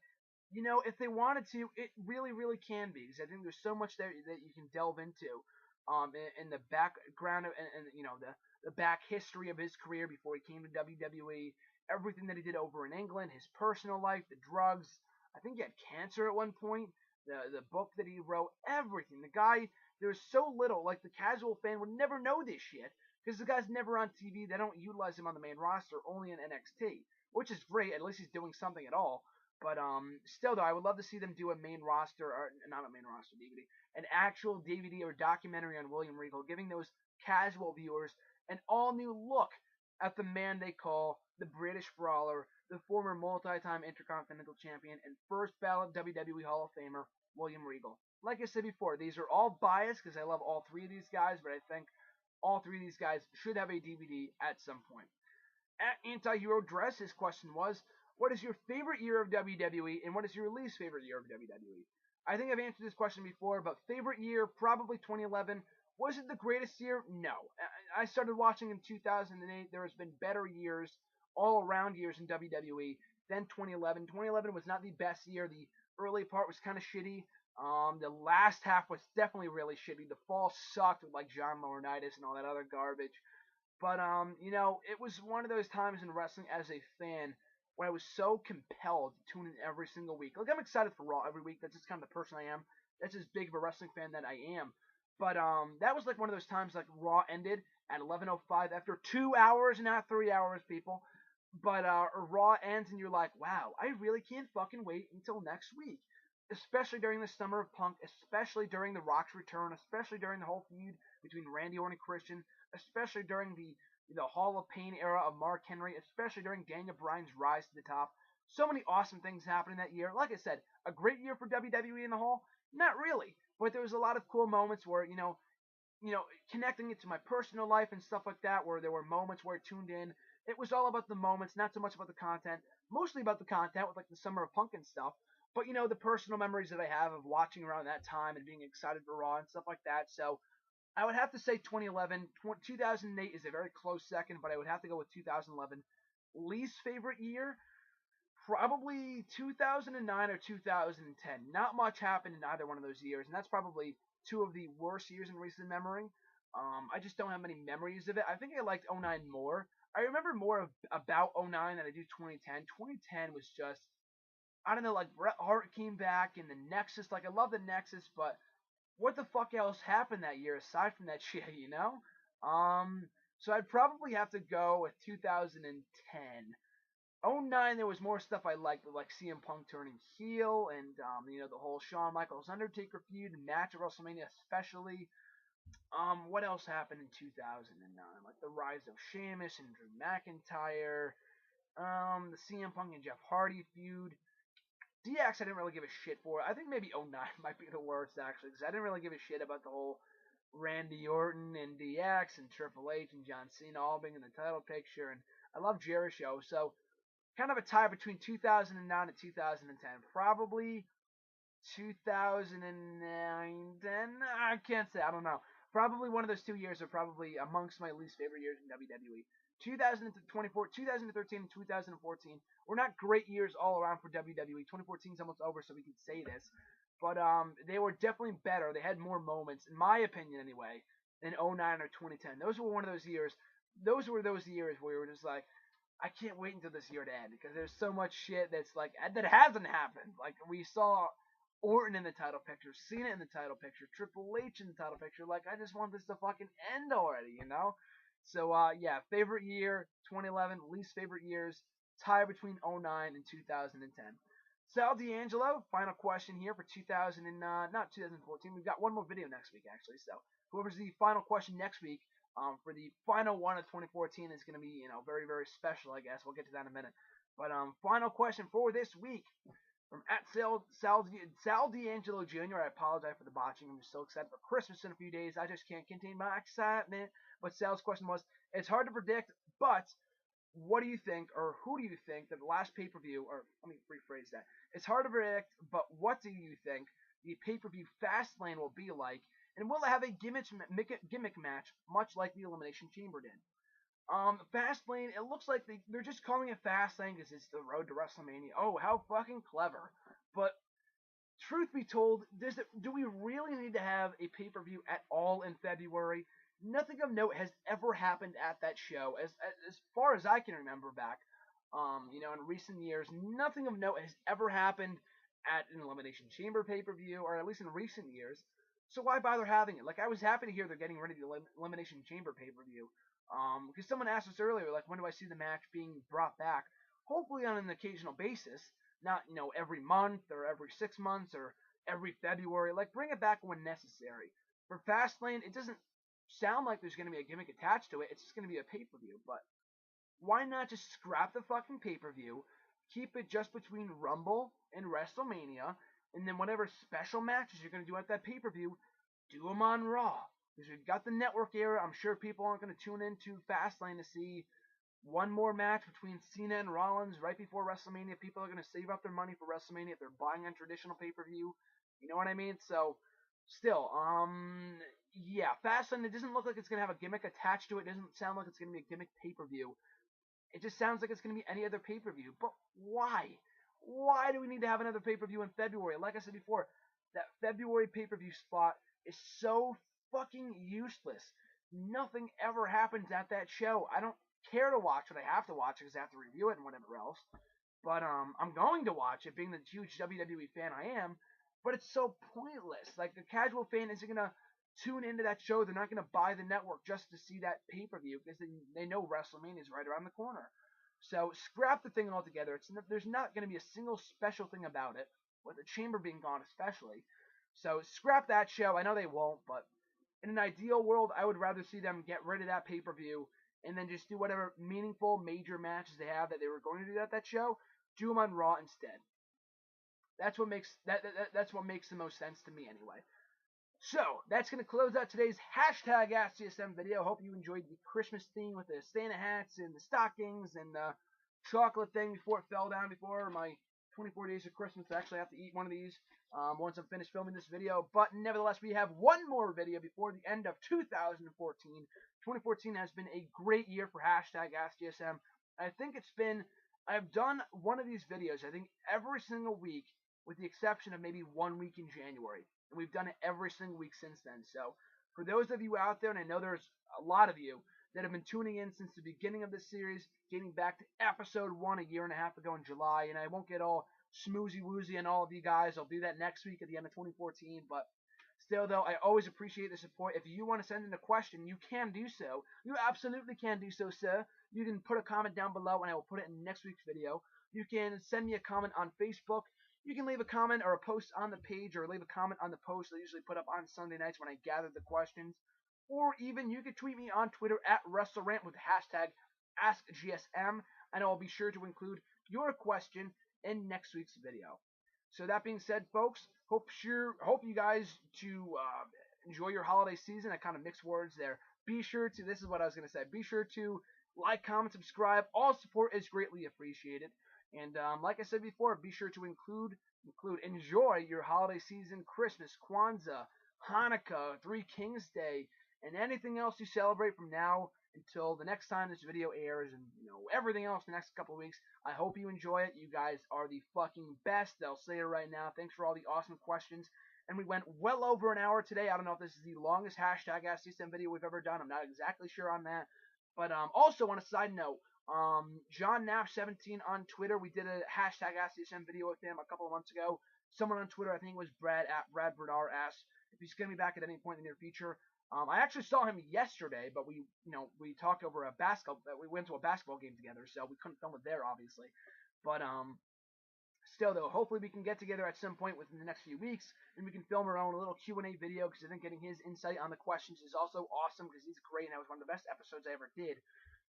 if they wanted to, it really, really can be. Because I think there's so much there that you can delve into, in the background and the back history of his career before he came to WWE, everything that he did over in England, his personal life, the drugs. I think he had cancer at one point. The book that he wrote, everything. The guy, there's so little. Like the casual fan would never know this shit because the guy's never on TV. They don't utilize him on the main roster, only in NXT, which is great. At least he's doing something at all. But still though, I would love to see them do a main roster, or not a main roster DVD, an actual DVD or documentary on William Regal, giving those casual viewers an all new look at the man they call the British Brawler, the former multi-time Intercontinental Champion and first ballot WWE Hall of Famer, William Regal. Like I said before, these are all biased because I love all 3 of these guys, but I think all 3 of these guys should have a DVD at some point. At Anti-Hero Dress, his question was, what is your favorite year of WWE and what is your least favorite year of WWE? I think I've answered this question before, but favorite year, probably 2011. Was it the greatest year? No. I started watching in 2008. There has been better years, all around years in WWE than 2011. 2011 was not the best year. The early part was kind of shitty. The last half was definitely really shitty. The fall sucked with like John Laurinaitis and all that other garbage. But it was one of those times in wrestling as a fan when I was so compelled to tune in every single week. Like I'm excited for Raw every week. That's just kind of the person I am. That's as big of a wrestling fan that I am. But that was like one of those times like Raw ended at 11:05 after 2 hours, not 3 hours, people. But Raw ends and you're like, wow, I really can't fucking wait until next week. Especially during the Summer of Punk, especially during The Rock's return, especially during the whole feud between Randy Orton and Christian, especially during the Hall of Pain era of Mark Henry, especially during Daniel Bryan's rise to the top. So many awesome things happening that year. Like I said, a great year for WWE in the whole? Not really. But there was a lot of cool moments where, connecting it to my personal life and stuff like that, where there were moments where I tuned in. It was all about the moments, not so much about the content. Mostly about the content with like the Summer of Punk and stuff. But, the personal memories that I have of watching around that time and being excited for Raw and stuff like that. So, I would have to say 2011. 2008 is a very close second, but I would have to go with 2011. Least favorite year? Probably 2009 or 2010. Not much happened in either one of those years, and that's probably 2 of the worst years in recent memory. I just don't have many memories of it. I think I liked '09 more. I remember more about '09 than I do 2010. 2010 was just, I don't know, like Bret Hart came back and the Nexus. Like, I love the Nexus, but what the fuck else happened that year aside from that shit, you know? So I'd probably have to go with 2010. '09, there was more stuff I liked, like CM Punk turning heel and, the whole Shawn Michaels Undertaker feud and match at WrestleMania especially. What else happened in 2009? Like the rise of Sheamus and Drew McIntyre, the CM Punk and Jeff Hardy feud. DX I didn't really give a shit for. I think maybe '09 might be the worst actually, because I didn't really give a shit about the whole Randy Orton and DX and Triple H and John Cena all being in the title picture, and I love Jericho, so kind of a tie between 2009 and 2010. Probably 2009, then I can't say. I don't know. Probably one of those 2 years are probably amongst my least favorite years in WWE. 2013, and 2014 were not great years all around for WWE. 2014 is almost over, so we can say this. But they were definitely better. They had more moments, in my opinion anyway, than '09 or 2010. Those were one of those years. Those were those years where we were just like, I can't wait until this year to end because there's so much shit that's like that hasn't happened. Like we saw Orton in the title picture, Cena in the title picture, Triple H in the title picture. Like I just want this to fucking end already, you know? So yeah, favorite year 2011, least favorite years, tie between '09 and 2010. Sal D'Angelo, final question here for 2000 and not 2014. We've got one more video next week actually. So whoever's the final question next week, for the final one of 2014 is going to be, very, very special, I guess. We'll get to that in a minute. But final question for this week from at Sal D'Angelo Jr. I apologize for the botching. I'm just so excited for Christmas in a few days. I just can't contain my excitement. But Sal's question was, it's hard to predict, but what do you think, or who do you think that the last pay-per-view, or let me rephrase that. It's hard to predict, but what do you think the pay-per-view Fastlane will be like? And will it have a gimmick match, much like the Elimination Chamber did? Fastlane, it looks like they're just calling it Fastlane because it's the road to WrestleMania. Oh, how fucking clever. But truth be told, do we really need to have a pay-per-view at all in February? Nothing of note has ever happened at that show, as far as I can remember back. In recent years, nothing of note has ever happened at an Elimination Chamber pay-per-view, or at least in recent years. So why bother having it? Like, I was happy to hear they're getting rid of the Elimination Chamber pay-per-view. Because someone asked us earlier, like, when do I see the match being brought back? Hopefully on an occasional basis, not, every month or every 6 months or every February. Like, bring it back when necessary. For Fastlane, it doesn't sound like there's going to be a gimmick attached to it. It's just going to be a pay-per-view. But why not just scrap the fucking pay-per-view, keep it just between Rumble and WrestleMania, and then whatever special matches you're going to do at that pay-per-view, do them on Raw. Because we've got the network era. I'm sure people aren't going to tune into Fastlane to see one more match between Cena and Rollins right before WrestleMania. People are going to save up their money for WrestleMania if they're buying on traditional pay-per-view. You know what I mean? So, still, yeah, Fastlane, it doesn't look like it's going to have a gimmick attached to it. It doesn't sound like it's going to be a gimmick pay-per-view. It just sounds like it's going to be any other pay-per-view. But why? Why do we need to have another pay-per-view in February? Like I said before, that February pay-per-view spot is so fucking useless. Nothing ever happens at that show. I don't care to watch it. I have to watch it because I have to review it and whatever else. But I'm going to watch it, being the huge WWE fan I am. But it's so pointless. Like, the casual fan isn't going to tune into that show. They're not going to buy the network just to see that pay-per-view because they know WrestleMania is right around the corner. So scrap the thing altogether. There's not going to be a single special thing about it, with the Chamber being gone especially. So scrap that show. I know they won't, but in an ideal world, I would rather see them get rid of that pay-per-view and then just do whatever meaningful major matches they have that they were going to do at that show. Do them on Raw instead. That's what makes the most sense to me anyway. So that's gonna close out today's hashtag AskGSM video. Hope you enjoyed the Christmas theme with the Santa hats and the stockings and the chocolate thing before it fell down before my 24 days of Christmas. I actually have to eat one of these once I'm finished filming this video. But nevertheless, we have one more video before the end of 2014. 2014 has been a great year for hashtag AskGSM. I've done one of these videos, I think, every single week, with the exception of maybe 1 week in January. And we've done it every single week since then. So For those of you out there, and I know there's a lot of you that have been tuning in since the beginning of this series, dating back to episode 1 a year and a half ago in July, and I won't get all smoozy woozy on all of you guys. I'll do that next week at the end of 2014, but still, though, I always appreciate the support. If you want to send in a question, you can do so. You absolutely can do so, sir. You can put a comment down below, and I will put it in next week's video. You can send me a comment on Facebook. You can leave a comment or a post on the page, or leave a comment on the post I usually put up on Sunday nights when I gather the questions. Or even you can tweet me on Twitter at WrestleRant with hashtag AskGSM, and I'll be sure to include your question in next week's video. So that being said, folks, hope you guys to enjoy your holiday season. I kind of mixed words there. Be sure to, this is what I was going to say, be sure to like, comment, subscribe. All support is greatly appreciated. And like I said before, be sure to enjoy your holiday season, Christmas, Kwanzaa, Hanukkah, Three Kings Day, and anything else you celebrate from now until the next time this video airs, and everything else the next couple of weeks. I hope you enjoy it. You guys are the fucking best. I'll say it right now. Thanks for all the awesome questions. And we went well over an hour today. I don't know if this is the longest hashtag AskGSM video we've ever done. I'm not exactly sure on that. But also on a side note, John Knapp17 on Twitter, we did a hashtag AskGSM video with him a couple of months ago. Someone on Twitter, I think it was Brad at Brad Bernard, asked if he's going to be back at any point in the near future. I actually saw him yesterday, but we talked over a basketball. We went to a basketball game together, so we couldn't film it there, obviously. But still, though, hopefully we can get together at some point within the next few weeks, and we can film our own little Q&A video, because I think getting his insight on the questions is also awesome, because he's great, and that was one of the best episodes I ever did.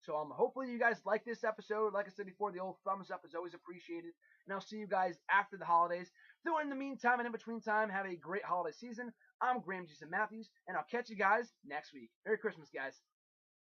So hopefully you guys like this episode. Like I said before, the old thumbs up is always appreciated, and I'll see you guys after the holidays. So in the meantime and in between time, have a great holiday season. I'm Graham Jason Matthews, and I'll catch you guys next week. Merry Christmas, guys.